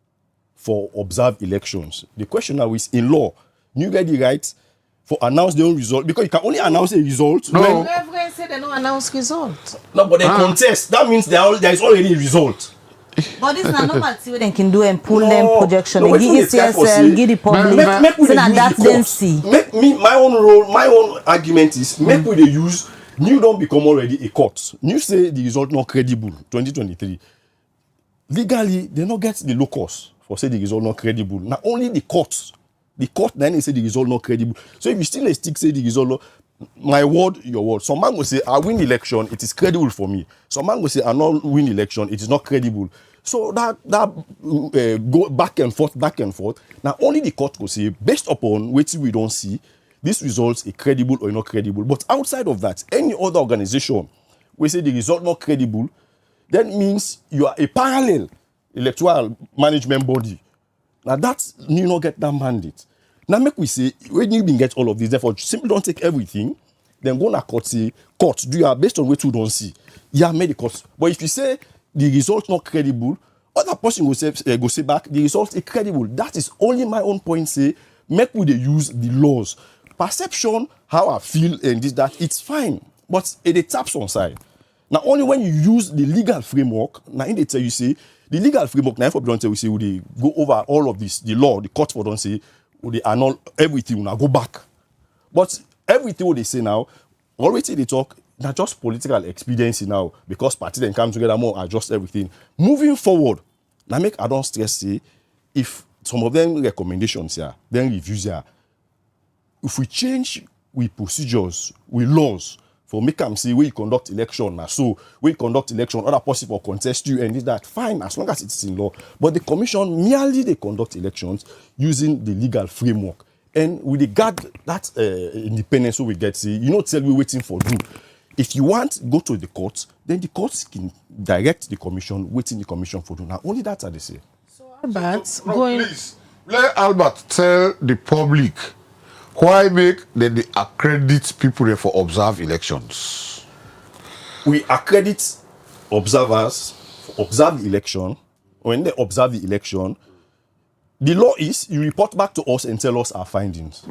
F: for observed elections. The question now is in law, new get the right for announce their own result because you can only announce a result.
G: No.
D: Everyone say they don't announce results.
F: No, but they contest. That means there is already a result.
E: But this is not normal see what they can do and pull them projection.
F: No,
E: They give ECSL, give the public.
F: Make we
E: So
F: dey
E: that
F: use the
E: then
F: court.
E: see.
F: Make me my own argument is make we dey use new don't become already a court. New say the result not credible 2023. Legally they not get the locus for say the result not credible. Now only the court then they say the result not credible. So if you still a stick say the result not, my word, your word. Some man will say, I win election, it is credible for me. Some man will say, I not win election, it is not credible. So that go back and forth. Now only the court will say, based upon what we don't see, this results is credible or not credible. But outside of that, any other organization will say the result not credible, that means you are a parallel electoral management body. Now that's you not get that mandate. Now make we say when you get all of this, therefore simply don't take everything, then go na court say court do you based on what you don't see. Yeah, made the court. But if you say the result not credible, other person go say back the result is credible. That is only my own point. Say make we they use the laws. Perception, how I feel and this that it's fine, but it taps on side. Now only when you use the legal framework, now in they tell you say the legal framework. Now if we don't tell we say they go over all of this, the law, the court for don't say. They annul everything now go back. But everything what they say now, already they talk, not just political expediency now, because parties then come together more adjust everything. Moving forward, now make I don't stress say if some of them recommendations here, then reviews here, if we change with procedures, with laws, for make them say where you conduct election now. So where you conduct election, other possible contest you and this that fine as long as it's in law. But the commission merely they conduct elections using the legal framework. And with regard that independence we get, say, you know, tell we waiting for do. If you want go to the courts, then the courts can direct the commission, waiting the commission for do. Now only that are they say.
D: So Albert going.
G: Please, let Albert tell the public. Why make then they accredit people there for observe elections?
F: We accredit observers for observe the election. When they observe the election, the law is you report back to us and tell us our findings.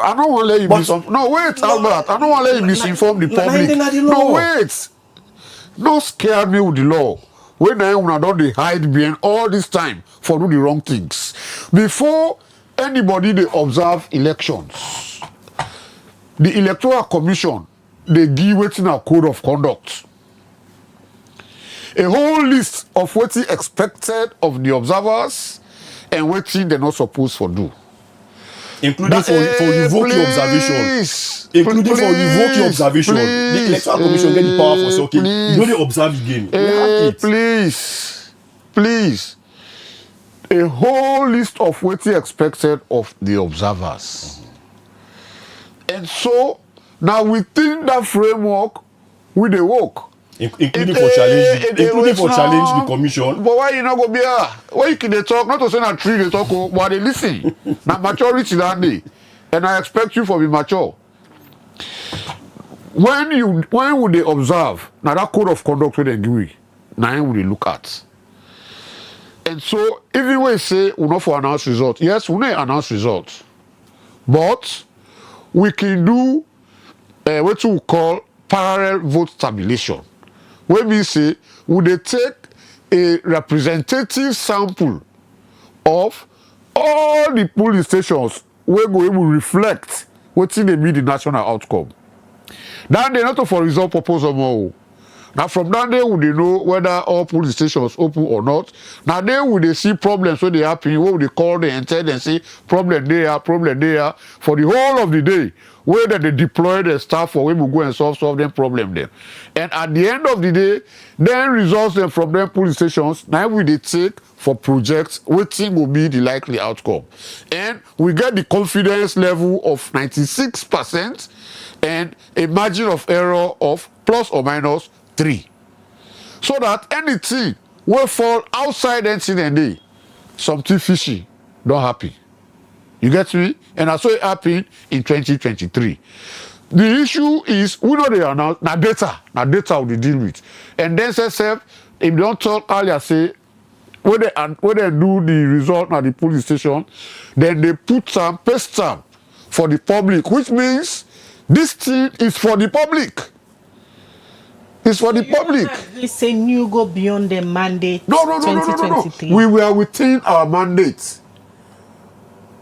G: I don't want to let you misinform. No, wait, Albert. I don't want to let you misinform the public. No, wait. Don't scare me with the law. When I don't they hide behind all this time for do the wrong things. Before anybody they observe elections, the Electoral Commission they give waiting a code of conduct, a whole list of what is expected of the observers and what they're not supposed to do,
F: including for revoke your observation. Including for revoke your observation. The Electoral Commission get the power for say okay, you don't observe again.
G: Please. A whole list of what is expected of the observers. And so, now within that framework, we they work.
F: Including for challenge the commission.
G: But why you not go be here? Why you can they talk? Not to say that tree they talk, but they listen. Now maturity that day. And I expect you to be mature. When would they observe? Now that code of conduct where they give, now would they look at? And so, even when we say we not for announce results, yes, we not announce results, but we can do what we call parallel vote tabulation. When we say, would they take a representative sample of all the polling stations where go able reflect what's in the be the national outcome. Then they not for result proposal more. Now from that day would they know whether all polling stations open or not. Now then would they see problems when they happen, what would they call them and tell them say problem there for the whole of the day. Whether they deploy their staff for when we go and solve them problem then. And at the end of the day, then results them from them polling stations, now we they take for projects, waiting will be the likely outcome. And we get the confidence level of 96% and a margin of error of plus or minus 3. So that anything will fall outside NCND, something fishy, don't happen. You get me? And that's what it happened in 2023. The issue is, we know they announce, now data we deal with. And then say, if they don't talk earlier, say, when they do the result at the police station, then they put some, paste some for the public, which means this thing is for the public. It's for the public.
D: They say you go beyond the mandate.
G: No.
D: 2023.
G: We were within our mandate.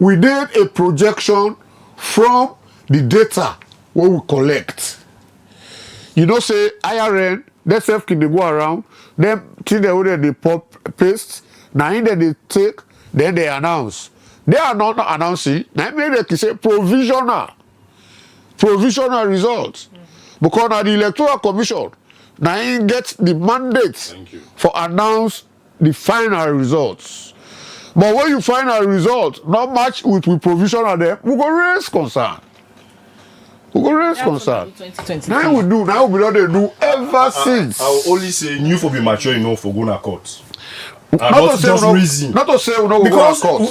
G: We did a projection from the data what we collect. You know, say IRN, that's if they go around, them till they pop paste, now in they take, then they announce. They are not announcing, now maybe they can say provisional results. Because now the Electoral Commission, now you get the mandate for announce the final results. But when you final result, not match with provisional there, we go raise concern. Now we do, now we don't do ever since.
F: I will only say new for be mature enough for going to court.
G: Not to say we don't go to court.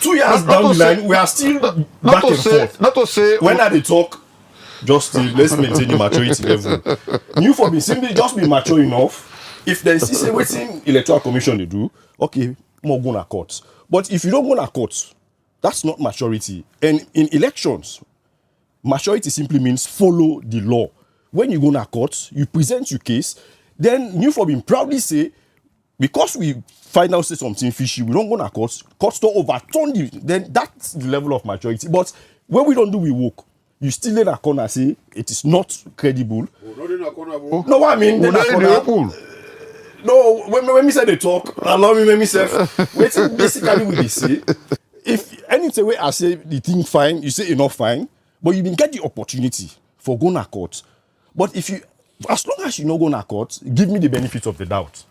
F: 2 years down the line, we are still back and forth.
G: Not to say
F: when are they talk, just let's maintain the maturity level. New for be simply just be mature enough. If there is a waiting Electoral Commission they do, okay, more go to court. But if you don't go to court, that's not maturity. And in elections, maturity simply means follow the law. When you go to court, you present your case, then New for being proudly say, because we find out say something fishy, we don't go to court, courts don't overturn you, then that's the level of maturity. But when we don't do, we walk. You still in a corner say it is not credible. No, what I mean, no, when me say they talk, allow me, when me say, basically what they say, if anything way I say the thing fine, you say enough fine, but you didn't get the opportunity for going to court. But if you, as long as you not go to court, give me the benefit of the doubt.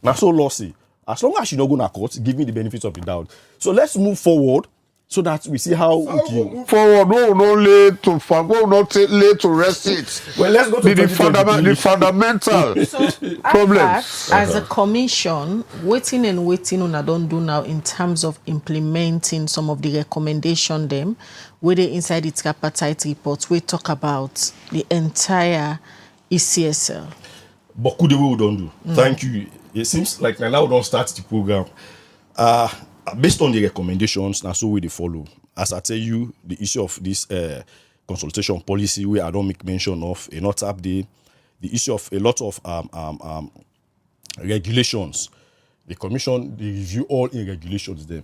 F: Now so law say, as long as you not go to court, give me the benefit of the doubt. So let's move forward so that we see how we can
G: forward. No late to not late to rest it.
F: Well, let's go to
G: the fundamental problems.
D: As a commission, waiting una don't do now in terms of implementing some of the recommendation them where they inside the tripartite report we talk about the entire ECSL.
F: But could we don't do? Thank you. It seems like now we don't start the program. Based on the recommendations, now so we they follow. As I tell you, the issue of this consultation policy, where I don't make mention of a not update, the issue of a lot of regulations. The commission they review all in regulations. Them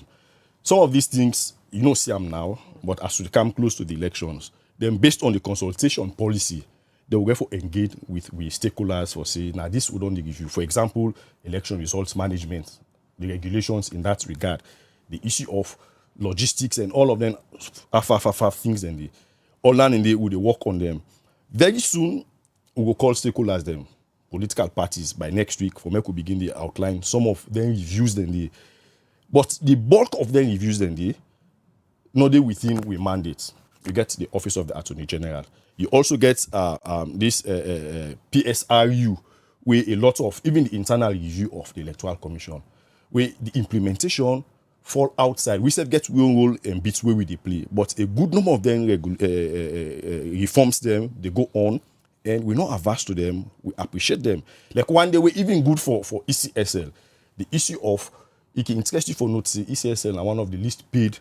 F: some of these things you know see them now, but as we come close to the elections, then based on the consultation policy, they will therefore engage with stakeholders for say now this would only review. For example, election results management. The regulations in that regard, the issue of logistics and all of them, things and they all learn and they will work on them. Very soon, we will call stakeholders them, political parties by next week for me to begin the outline. Some of them reviews then they, but the bulk of them reviews then they, not they within we mandate. You get the Office of the Attorney General. You also get this PSRU, where a lot of even the internal review of the Electoral Commission. Where the implementation fall outside. We said get real role and bits where we they play, but a good number of them reforms them, they go on, and we're not averse to them. We appreciate them. Like one day we're even good for ECSL. The issue of it can interest you for notice ECSL are one of the least paid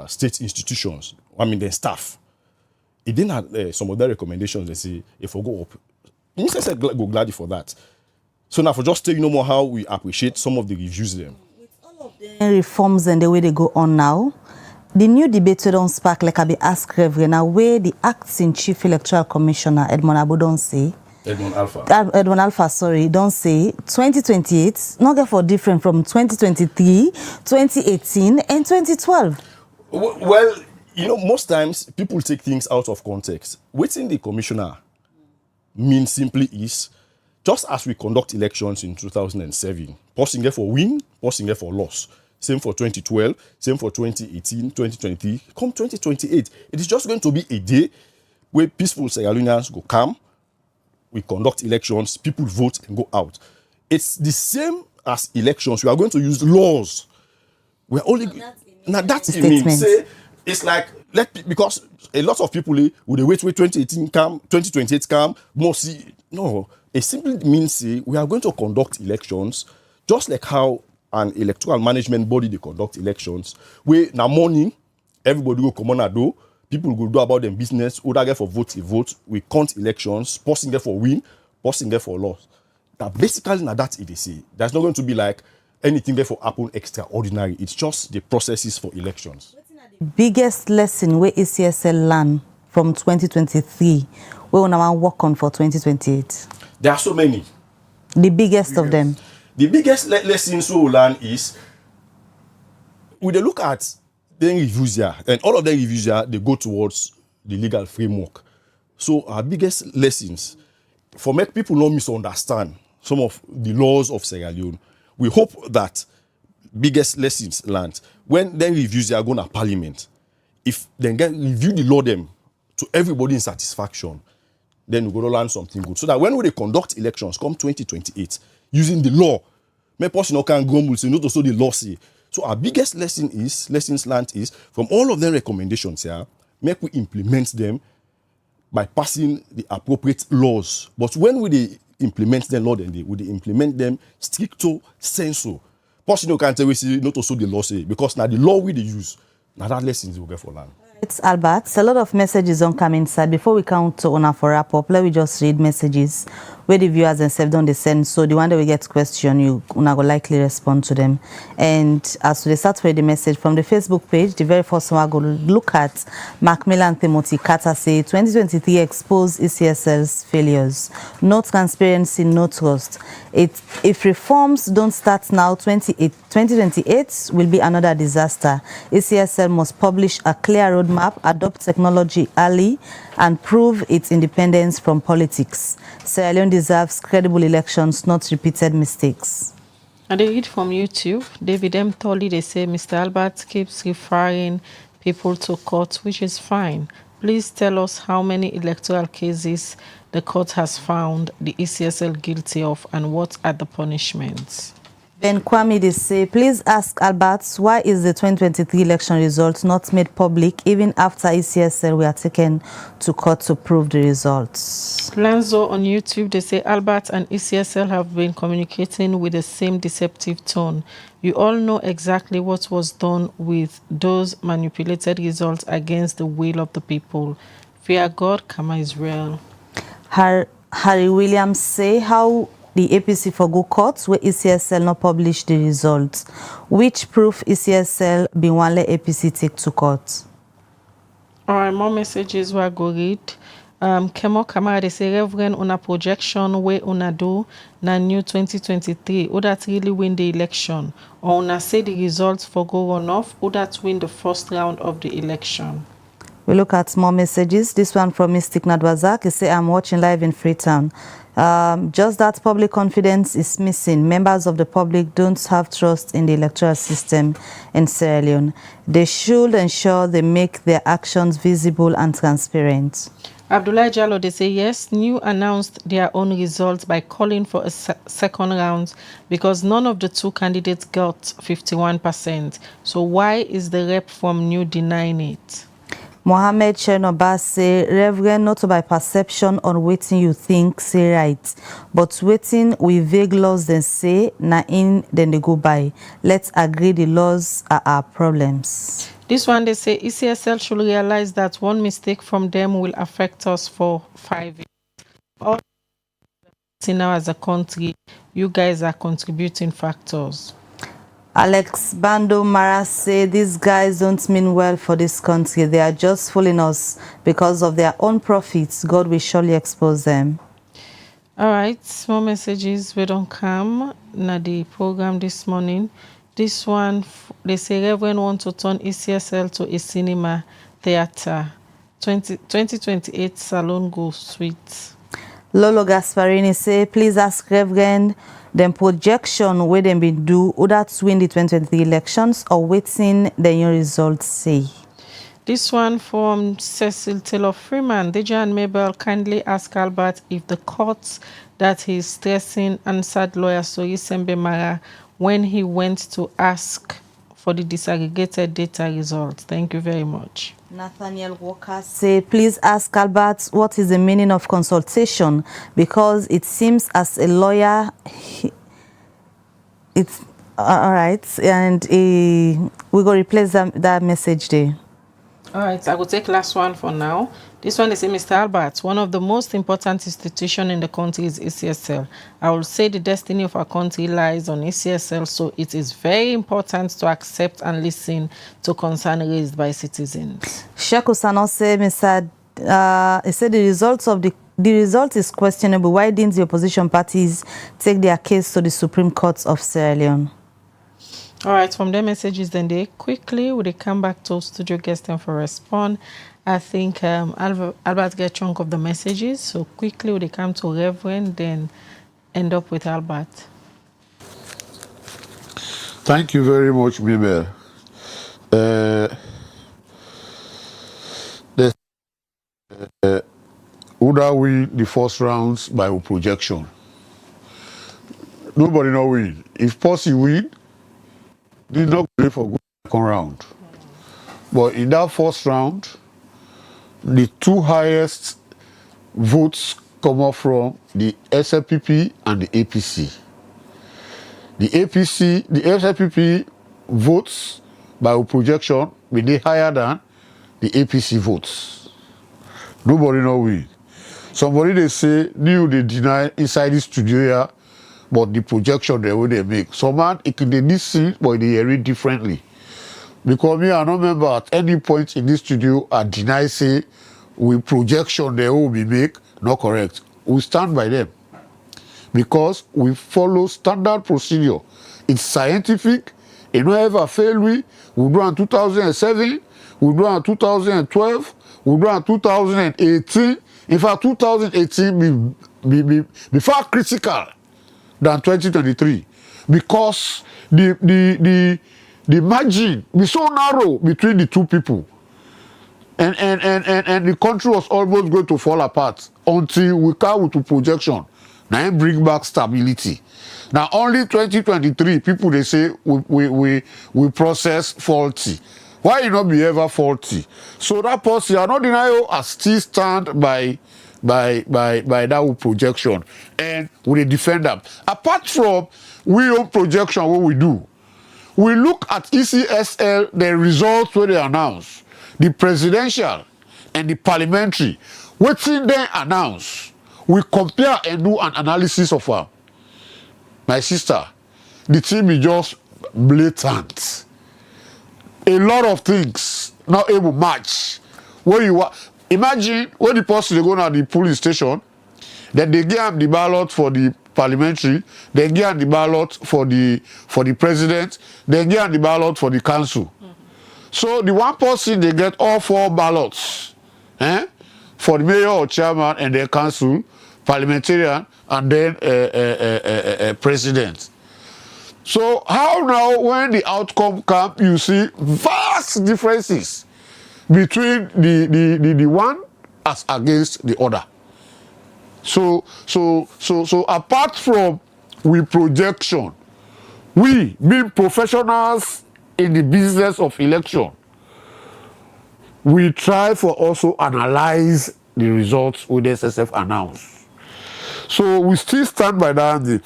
F: state institutions. I mean their staff. It didn't have some of their recommendations. They say if we go up, Minister said go gladly for that. So now for just tell you no more how we appreciate some of the reviews them.
E: Reforms and the way they go on now, the new debate we don't spark like I be asked Reverend now where the acting chief electoral commissioner Edmond Abu don't say Edmond Alpha, sorry, don't say 2028 not get for different from 2023, 2018 and 2012.
F: Well, you know, most times people take things out of context. Waiting the commissioner means simply is just as we conduct elections in 2007, pausing there for win, pausing there for loss. Same for 2012, same for 2018, 2023. Come 2028, it is just going to be a day where peaceful Sierra Leoneans go come, we conduct elections, people vote and go out. It's the same as elections. We are going to use laws. We're only now that's it means. Say it's like because a lot of people would wait 2018 come, 2028 come, more see no. It simply means say we are going to conduct elections just like how an electoral management body they conduct elections. Where now morning everybody will come on a do. People will do about them business. Other get for vote, vote. We count elections. Pausing there for win, pausing there for loss. Now basically now that's it they say. There's not going to be like anything there for happen extraordinary. It's just the processes for elections.
E: The biggest lesson where ECSL learn from 2023, we want to work on for 2028.
F: There are so many.
E: The biggest of them.
F: The biggest lessons we will learn is we look at the reviews here, and all of the reviews here, they go towards the legal framework. So our biggest lessons, for make people not misunderstand some of the laws of Sierra Leone, we hope that biggest lessons learned when then reviews are going to Parliament. If they get review the law them to everybody in satisfaction, then we're going to learn something good. So that when we conduct elections come 2028 using the law, may person no can grumble say not also the law say. So our biggest lessons learned is from all of them recommendations here, make we implement them by passing the appropriate laws. But when we implement them, law, then we implement them stricto sensu. Person no can tell we say not also the law say because now the law we use. Now that lessons we get for land.
E: It's Albert. A lot of messages on come inside. Before we count to honor for wrap up, let me just read messages where the viewers themselves don't send. So the one that we get question, you una go likely respond to them. And as we start with the message from the Facebook page, the very first one I go look at Macmillan Timothy Carter say 2023 exposed ECSL's failures. No transparency, no trust. If reforms don't start now, 2028 will be another disaster. ECSL must publish a clear roadmap, adopt technology early, and prove its independence from politics. Sierra Leone deserves credible elections, not repeated mistakes.
D: And they read from YouTube. David M. Tolley, they say Mr. Albert keeps referring people to court, which is fine. Please tell us how many electoral cases the court has found the ECSL guilty of and what are the punishments.
E: Ben Kwame, they say, please ask Albert, why is the 2023 election results not made public even after ECSL were taken to court to prove the results?
D: Lanzo on YouTube, they say Albert and ECSL have been communicating with the same deceptive tone. You all know exactly what was done with those manipulated results against the will of the people. Fear God, Kama Israel.
E: Harry Williams say how the APC for go court where ECSL not publish the results. Which proof ECSL been one let APC take to court?
D: All right, more messages we go read. Kemo Kamara, they say Reverend on a projection where una do na new 2023 or that really win the election or una say the results for go runoff or that win the first round of the election.
E: We look at more messages. This one from Mystic Nadwazak. He say I'm watching live in Freetown. Just that public confidence is missing. Members of the public don't have trust in the electoral system in Sierra Leone. They should ensure they make their actions visible and transparent.
D: Abdullah Jallo, they say yes, New announced their own results by calling for a second round because none of the two candidates got 51%. So why is the rep from New denying it?
E: Mohammed Chernoba say, Reverend, not by perception on waiting you think say right, but waiting with vague laws then say, na in then they go by. Let's agree the laws are our problems.
D: This one, they say ECSL should realize that one mistake from them will affect us for 5 years. See now as a country, you guys are contributing factors.
E: Alex Bando Mara say these guys don't mean well for this country. They are just fooling us because of their own profits. God will surely expose them.
D: All right, more messages we don't come na the program this morning. This one, they say Reverend want to turn ECSL to a cinema theater. 2028 Salon Go Suite.
E: Lolo Gasparini say, please ask Reverend them projection where them been do either to win the 2023 elections or waiting the new results say.
D: This one from Cecil Taylor Freeman. Deja and Mabel kindly ask Albert if the courts that he's stressing answered lawyer Soyi Sembe Mara when he went to ask for the disaggregated data results. Thank you very much.
E: Nathaniel Walker say, please ask Albert what is the meaning of consultation, because it seems as a lawyer, it's all right, and we go replace that message there.
D: All right, I will take last one for now. This one is Mr. Albert. One of the most important institutions in the country is ECSL. I will say the destiny of our country lies on ECSL, so it is very important to accept and listen to concerns raised by citizens.
E: Sheku Sano say, he said the result is questionable. Why didn't the opposition parties take their case to the Supreme Court of Sierra Leone?
D: All right, from their messages, then they quickly would they come back to studio guest and for respond. I think Albert get a chunk of the messages, so quickly would they come to Reverend, then end up with Albert.
G: Thank you very much, Mabel. Uda win the first rounds by projection. Nobody know win. If Posse win, they not play for good second round. But in that first round, the two highest votes come up from the SLPP and the APC. The SLPP votes by projection will be higher than the APC votes. Nobody know win. Somebody they say new they deny inside the studio here, but the projection the way they make. Some man it can they see, but they hear it differently. Because me, I don't remember at any point in this studio I deny say we projection they will be make not correct. We stand by them because we follow standard procedure. It's scientific. It don't ever fail. We do in 2007. We do in 2012. We do in 2018. In fact, 2018 be far critical than 2023 because the margin be so narrow between the two people, and the country was almost going to fall apart until we come with a projection. Now it bring back stability. Now only 2023 people they say we process faulty. Why you not be ever faulty? So that policy are not denial as still stand by that projection, and we defend them. Apart from we own projection, what we do, we look at ECSL, the results where they announce, the presidential and the parliamentary, what's in they announce. We compare and do an analysis of her. My sister, the team is just blatant. A lot of things not able to match. Where you are, imagine when the person they go to the polling station, then they give them the ballot for the parliamentary, they give them the ballot for the president, they give them the ballot for the council. So the one person they get all four ballots, for the mayor or chairman and their council, parliamentarian, and then president. So how now when the outcome comes, you see vast differences between the one as against the other. So apart from we projection, we being professionals in the business of election, we try for also analyze the results with SSF announced. So we still stand by that.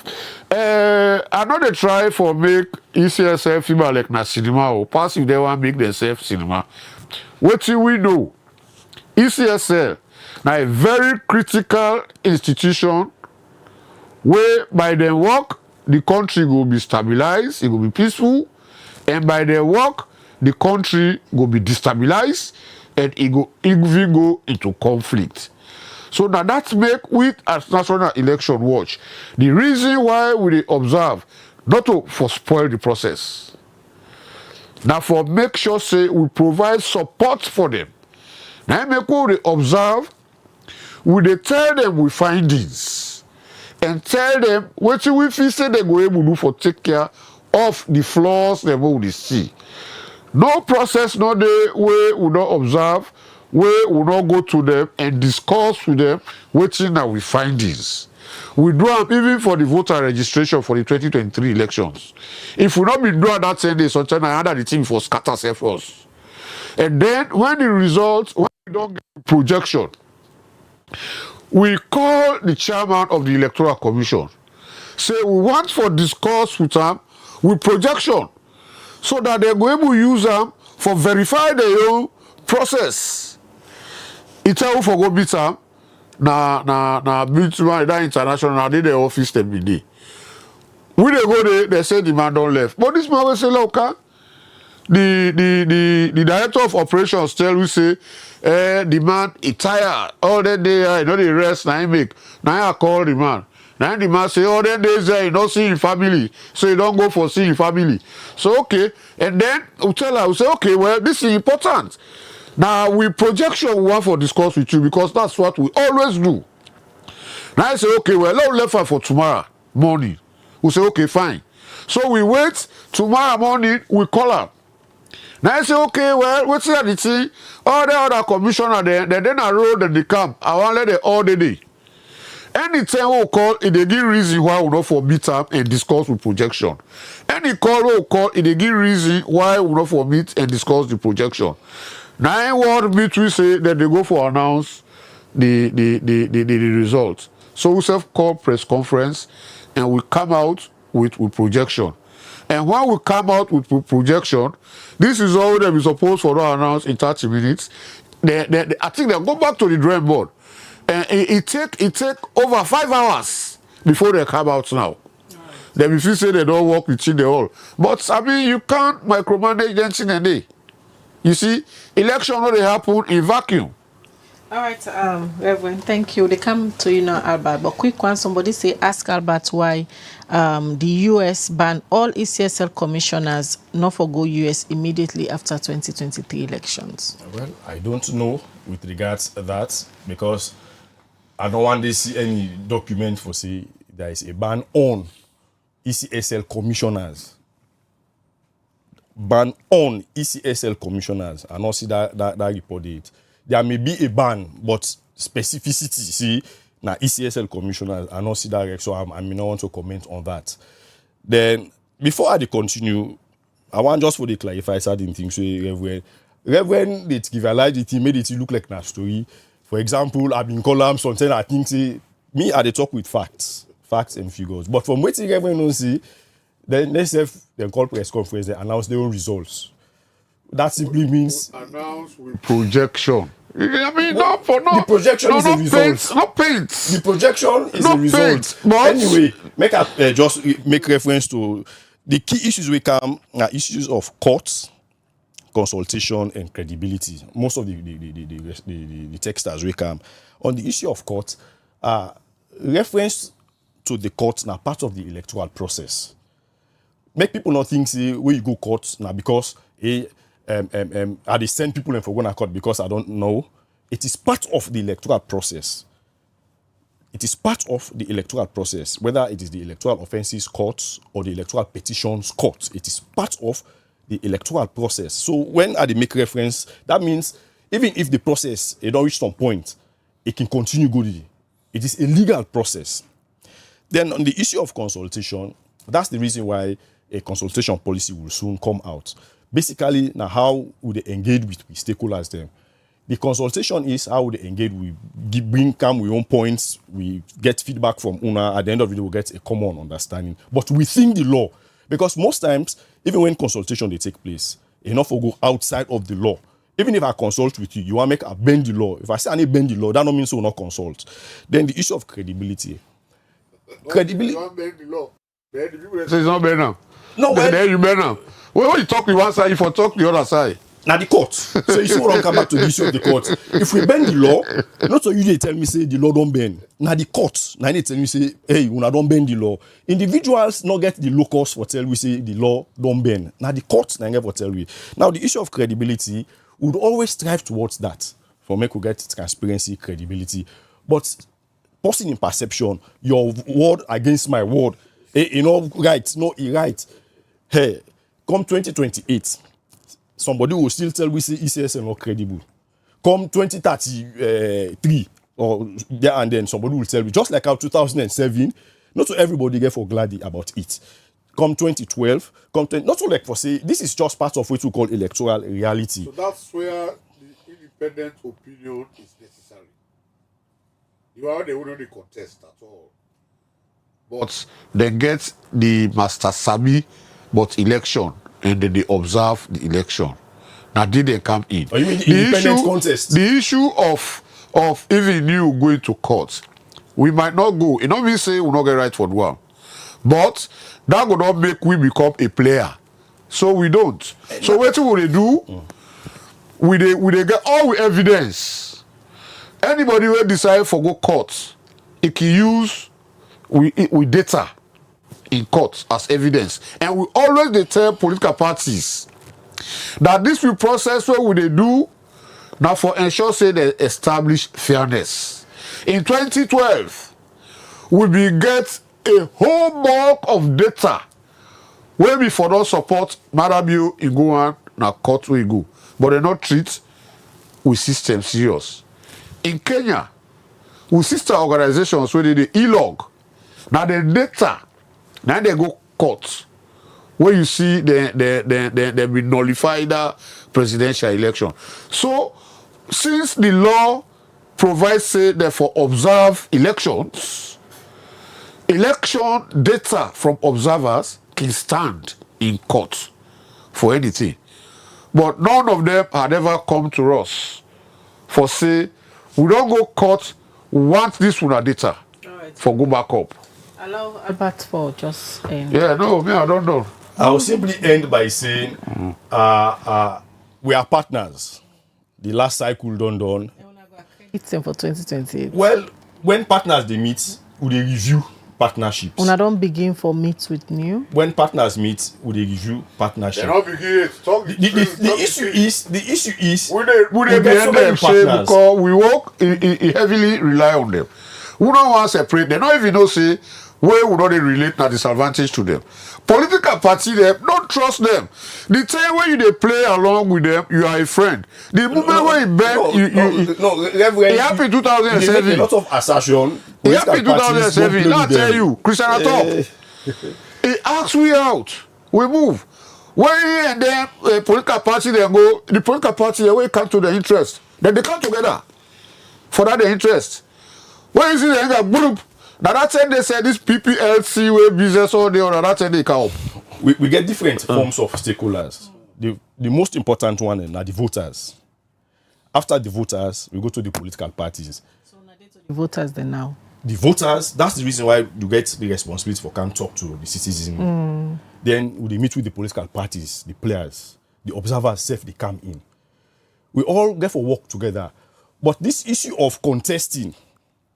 G: I know they try for make ECSL film like na cinema or pass if they want make themselves cinema. What do we know? ECSL now a very critical institution where by their work, the country will be stabilized, it will be peaceful, and by their work, the country will be destabilized, and it will even go into conflict. So now that make with as National Election Watch the reason why we dey observe not to for spoil the process. Now for make sure say we provide support for them. Now make we dey observe, we dey tell them we findings and tell them wetin we feel say they go able to do for take care of the flaws dem wey we dey see. No process no dey wey we don observe, wey we no go to them and discuss with them wetin na we findings. We do am even for the voter registration for the 2023 elections. If we not be doing that 10 days, sometimes I under the team for scatter self-us. And then when the results, when we don't get the projection, we call the chairman of the Electoral Commission. Say we want for discuss with them with projection, so that they go able to use them for verify their own process. It tell for go beat them. Na beat one that international they the office them be there. We they go there, they say the man don't left. But this man will say, look, the director of operations tell we say the man is tired. All that day you know the rest now he make. Now I call the man. Now the man say all that days you don't see his family. So you don't go for see his family. So okay. And then we tell her, we say, okay, well, this is important. Now, with projection, we want to discuss with you because that's what we always do. Now, I say, okay, well, let's left her for tomorrow morning. We say, okay, fine. So we wait. Tomorrow morning, we call her. Now, I say, okay, well, what's the thing? All the other commissioner, they then road and they come. I want to let them all the day. Anytime we call, it they give reason why we not for meet up and discuss with projection. Any call we call, it they give reason why we not for meet and discuss the projection. Now, what meet we say that they go for announce the results. So we self call press conference and we come out with projection. And when we come out with projection, this is all that we supposed for to announce in 30 minutes. I think they go back to the drawing board. And it take over 5 hours before they come out now. Then if you say they don't work within the hall. But I mean, you can't micromanage anything a day. You see, election only happen in vacuum.
D: All right, Reverend, thank you. They come to you now, Albert. But quick one, somebody say, ask Albert why the U.S. ban all ECSL commissioners not for go U.S. immediately after 2023 elections.
F: Well, I don't know with regards to that because I don't want to see any document for say there is a ban on ECSL commissioners. Ban on ECSL commissioners. I not see that report date. There may be a ban, but specificity, see, now ECSL commissioners, I not see that, so I may not want to comment on that. Then, before I continue, I want just for the clarify certain things. So, Reverend, they give a lie, it made it look like a story. For example, I've been calling something I think, say, me, I talk with facts and figures. But from what Reverend don't see, then let's have them call press conference, they announce their own results. That simply means
G: announce with projection. I mean, not for no.
F: The projection is a result.
G: Not paint.
F: The projection is
G: not
F: a result. Anyway, just make reference to the key issues we come are issues of courts, consultation, and credibility. Most of the texters we come on the issue of court. Reference to the court now part of the electoral process. Make people not think say where you go court now because I they send people in for going to court because I don't know. It is part of the electoral process. It is part of the electoral process, whether it is the electoral offences court or the electoral petitions court. It is part of the electoral process. So when I make reference, that means even if the process it don't reach some point, it can continue going. It is a legal process. Then on the issue of consultation, that's the reason why a consultation policy will soon come out. Basically, now how would they engage with stakeholders then? The consultation is how would they engage, we come with own points, we get feedback from UNA, at the end of the day we'll get a common understanding. But within the law, because most times, even when consultation they take place, enough will go outside of the law. Even if I consult with you, you want to make a bend the law. If I say I need bend the law, that don't mean so will not consult. Then the issue of credibility. credibility.
G: Then the people say it's not better now.
F: No,
G: then you better now. When you talk the one side, if you talk the other side.
F: Now the court. So you see what I'm come back to the issue of the court. If we bend the law, not so you they tell me say the law don't bend. Now the court, now they tell me say, hey, we don't bend the law. Individuals not get the locus for tell we say the law don't bend. Now the court now get for tell we. Now the issue of credibility would always strive towards that. For make we get transparency, credibility. But person in perception, your word against my word. Hey, you know, right, no, he right. Hey, come 2028. Somebody will still tell we say ECSL not credible. Come 2033 or there and then somebody will tell me just like how 2007, not so everybody get for glad about it. Come 2012, not so like for say this is just part of what we call electoral reality.
G: So that's where the independent opinion is necessary. You are the only contest at all. But they get the master sabi, but election. And then they observe the election. Now did they come in?
F: Oh, you mean the independent
G: issue,
F: contest?
G: The issue of even you going to court, we might not go. It not mean say we not get right for one, but that would not make we become a player. So we don't. So what will they do? We they get all with evidence. Anybody will decide for go court, it can use with data in court as evidence, and we always they tell political parties that this will process what will they do now for ensure say they establish fairness. In 2012, we will get a whole bulk of data where we for not support Marabio in go on now court we go, but they not treat with system serious. In Kenya, with sister organizations where they e-log now the data. Now they go court, where you see they be nullified the presidential election. So, since the law provides say that for observe elections, election data from observers can stand in court for anything. But none of them had ever come to us for say we don't go court. We want this one data for go back up.
D: Allow Albert for just
G: Yeah, no, me, I don't know.
F: I will simply end by saying we are partners. The last cycle done.
D: It's for 2028.
F: Well, when partners they meet, we they review partnerships.
D: Una don't begin for meet with new.
F: When partners meet, we they review partnerships.
G: They not begin. Talk
F: The issue is
G: we they behind them say because we work heavily rely on them. We don't want to separate. They don't even know say where we not relate na disadvantage to them. Political party them don't trust them. The time when you they play along with them, you are a friend. The moment when you bet, it happened 2007.
F: A lot of assertion.
G: It happened 2007. Now I tell you, Christian Atop. It asks we out. We move. When and then political party they go, the political party they come to the interest. Then they come together for that the interest. When you see the group, now that's when they say this PPLC way business all day, or that's when they come.
F: We get different forms of stakeholders. The most important one are the voters. After the voters, we go to the political parties.
D: So the voters then now.
F: The voters, that's the reason why you get the responsibility for can talk to the citizens. Then they meet with the political parties, the players, the observers, they come in. We all therefore work together. But this issue of contesting,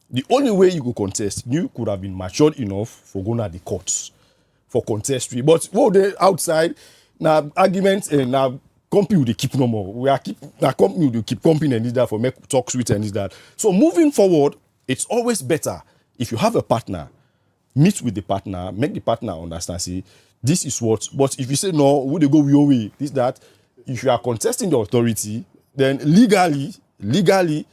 F: the only way you could contest, you could have been matured enough for going to the courts for contest. But they outside, now arguments and now company will keep no more. We are keep now company will keep company and this that for make talk sweet and this that. So moving forward, it's always better if you have a partner, meet with the partner, make the partner understand. Say this is what. But if you say no, would they go your way? This that. If you are contesting the authority, then legally.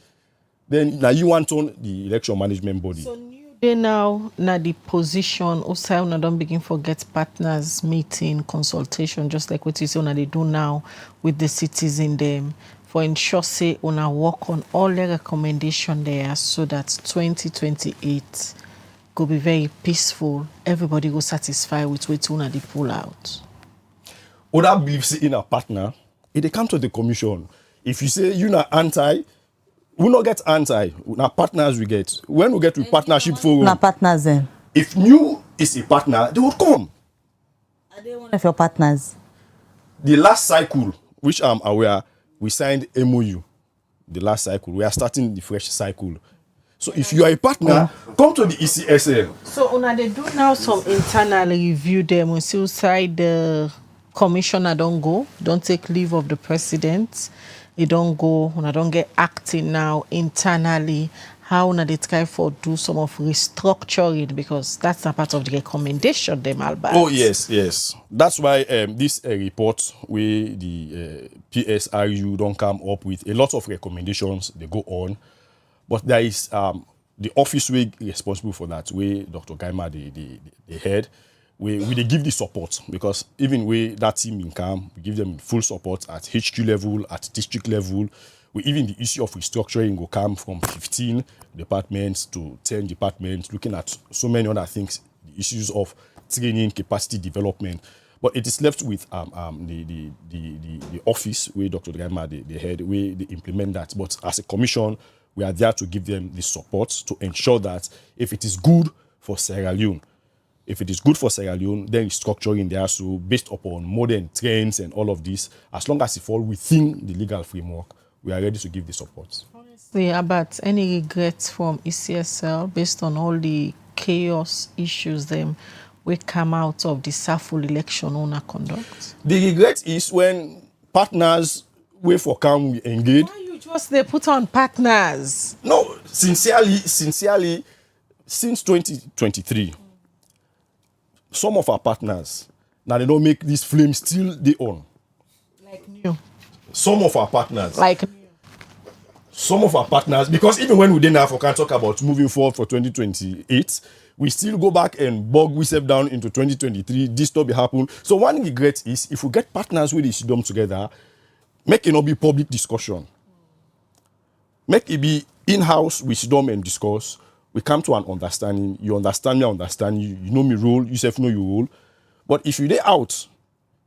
F: Then now you want on the election management body.
D: So new day now the position also now don't begin forget partners meeting consultation just like what you say they do now with the citizen them for ensure say una work on all the recommendation there so that 2028 could be very peaceful. Everybody go satisfied with what una they pull out.
F: Other beliefs in a partner, if they come to the commission, if you say you're not anti. We not get anti. Now partners we get. When we get to partnership forum.
E: Now partners then.
F: If New is a partner, they would come.
E: Are they one of your partners?
F: The last cycle, which I'm aware, we signed MOU. The last cycle, we are starting the fresh cycle. So if you are a partner, come to the ECSL.
D: So una they do now some internal review them. We still side the commissioner don't go, don't take leave of the president. They don't go, una don't get acting now internally. How una they try for do some of restructuring, because that's a part of the recommendation them, Albert.
F: Oh yes. That's why this report where the PSRU don't come up with a lot of recommendations. They go on. But there is the office way responsible for that, where Dr. Gaima, the head, we they give the support, because even where that team in CAM, we give them full support at HQ level, at district level. We even the issue of restructuring will come from 15 departments to 10 departments, looking at so many other things, the issues of training, capacity development. But it is left with the office where Dr. Gaima, the head, where they implement that. But as a commission, we are there to give them the support to ensure that if it is good for Sierra Leone, then restructuring there, so based upon modern trends and all of this, as long as it falls within the legal framework, we are ready to give the support.
D: Honestly, about any regrets from ECSL based on all the chaos issues them we come out of the SAFUL election owner conduct?
F: The regret is when partners wait for CAM we engage.
D: Just they put on partners.
F: No, sincerely, since 2023, some of our partners, now they don't make this flame still they on.
D: Like New.
F: Some of our partners.
D: Like New.
F: Some of our partners, because even when we didn't have, we can talk about moving forward for 2028, we still go back and bog ourselves down into 2023. This stuff will happen. So one regret is if we get partners with this them together, make it not be public discussion. Make it be in-house wisdom and discourse. We come to an understanding. You understand me, I understand you. You know me role, you self know your role. But if you are out,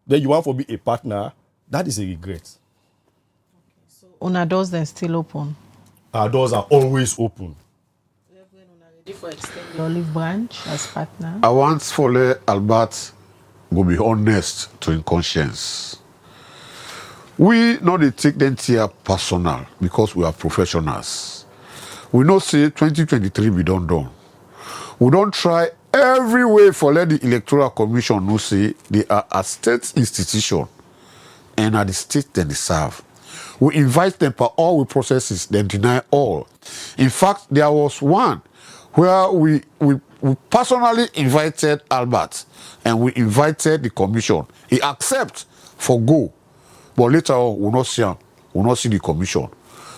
F: then you want to be a partner, that is a regret.
D: Okay, so una doors then still open?
F: Our doors are always open.
D: Ready for extending the olive branch as partner?
G: I want Fole Albert go be honest to in conscience. We not they take them here personal because we are professionals. We know say 2023 we don't done. We don't try every way for let the Electoral Commission know say they are a state institution and at the state then they serve. We invite them for all we processes, then deny all. In fact, there was one where we personally invited Albert and we invited the commission. He accept for go. But later on, we'll not see him. We'll not see the commission.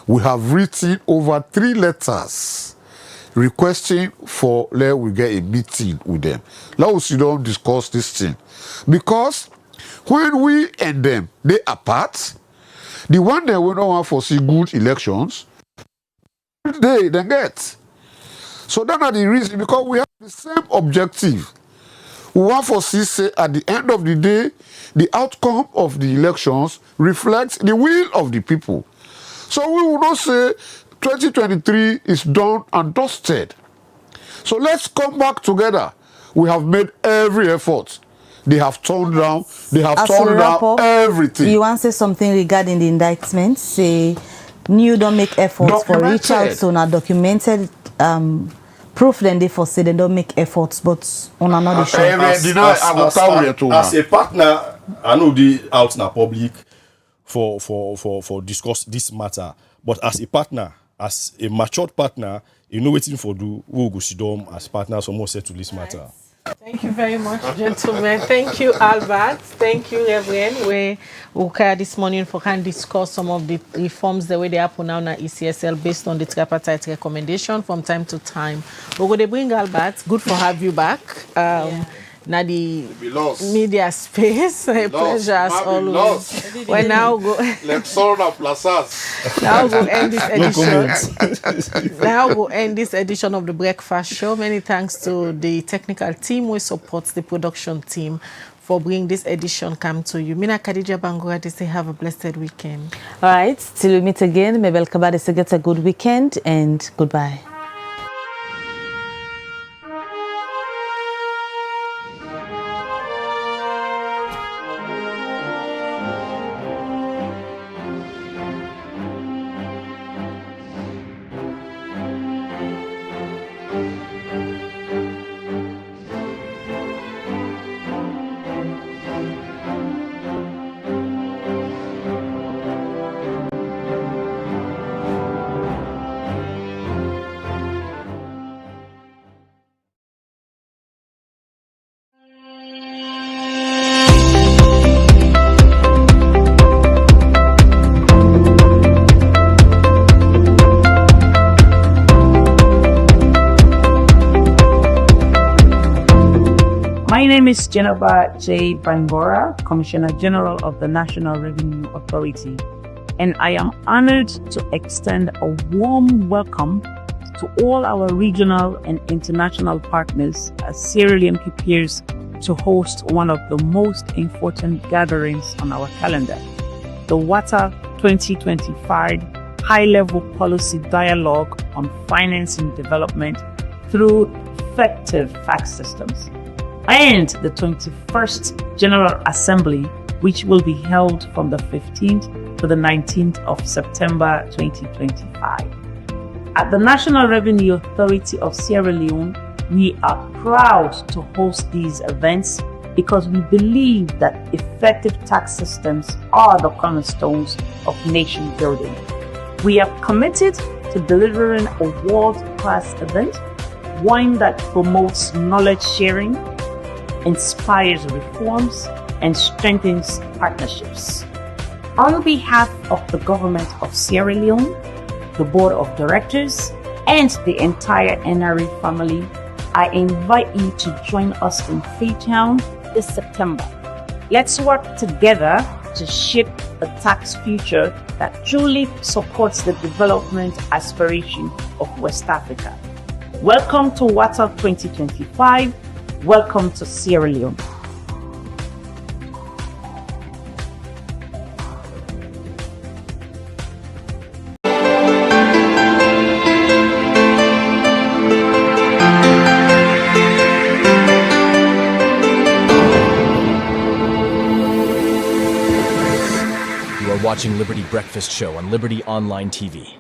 G: We have written over 3 letters requesting for let we get a meeting with them. Let us sit down discuss this thing. Because when we and them, they apart, the one that we don't want for see good elections, they get. So that's not the reason, because we have the same objective. We want for see say at the end of the day, the outcome of the elections reflects the will of the people. So we will not say 2023 is done and dusted. So let's come back together. We have made every effort. They have turned down, everything.
E: You want to say something regarding the indictment? Say, New don't make efforts for reach out to now documented proof then they for say they don't make efforts, but on another show.
F: As a partner, I know the out in the public for discuss this matter. But as a partner, as a matured partner, you know waiting for do we go sit down as partners for more settle this matter.
D: Thank you very much, gentlemen. Thank you, Albert. Thank you, Reverend. We will this morning for can discuss some of the reforms the way they happen now in ECSL based on the tripartite recommendation from time to time. We're going to bring Albert. Good for have you back. Now the media space, a pleasure as always. We now go. Now go end this edition. Now go end this edition of the Breakfast Show. Many thanks to the technical team who supports the production team for bringing this edition come to you. Mina Khadija Bangura, they say have a blessed weekend.
E: All right, till we meet again. Mabel Kaba, they say get a good weekend and goodbye.
H: name is Genova J. Bangora, Commissioner General of the National Revenue Authority, and I am honored to extend a warm welcome to all our regional and international partners as Sierra Leone prepares to host one of the most important gatherings on our calendar, the WATA 2025 High-Level Policy Dialogue on Financing Development through Effective Tax Systems, and the 21st General Assembly, which will be held from the 15th to the 19th of September 2025. At the National Revenue Authority of Sierra Leone, we are proud to host these events because we believe that effective tax systems are the cornerstones of nation building. We are committed to delivering a world-class event, one that promotes knowledge sharing, inspires reforms, and strengthens partnerships. On behalf of the government of Sierra Leone, the board of directors, and the entire NRA family, I invite you to join us in Freetown this September. Let's work together to shape a tax future that truly supports the development aspiration of West Africa. Welcome to WATA 2025. Welcome to Sierra Leone.
A: You are watching Liberty Breakfast Show on Liberty Online TV.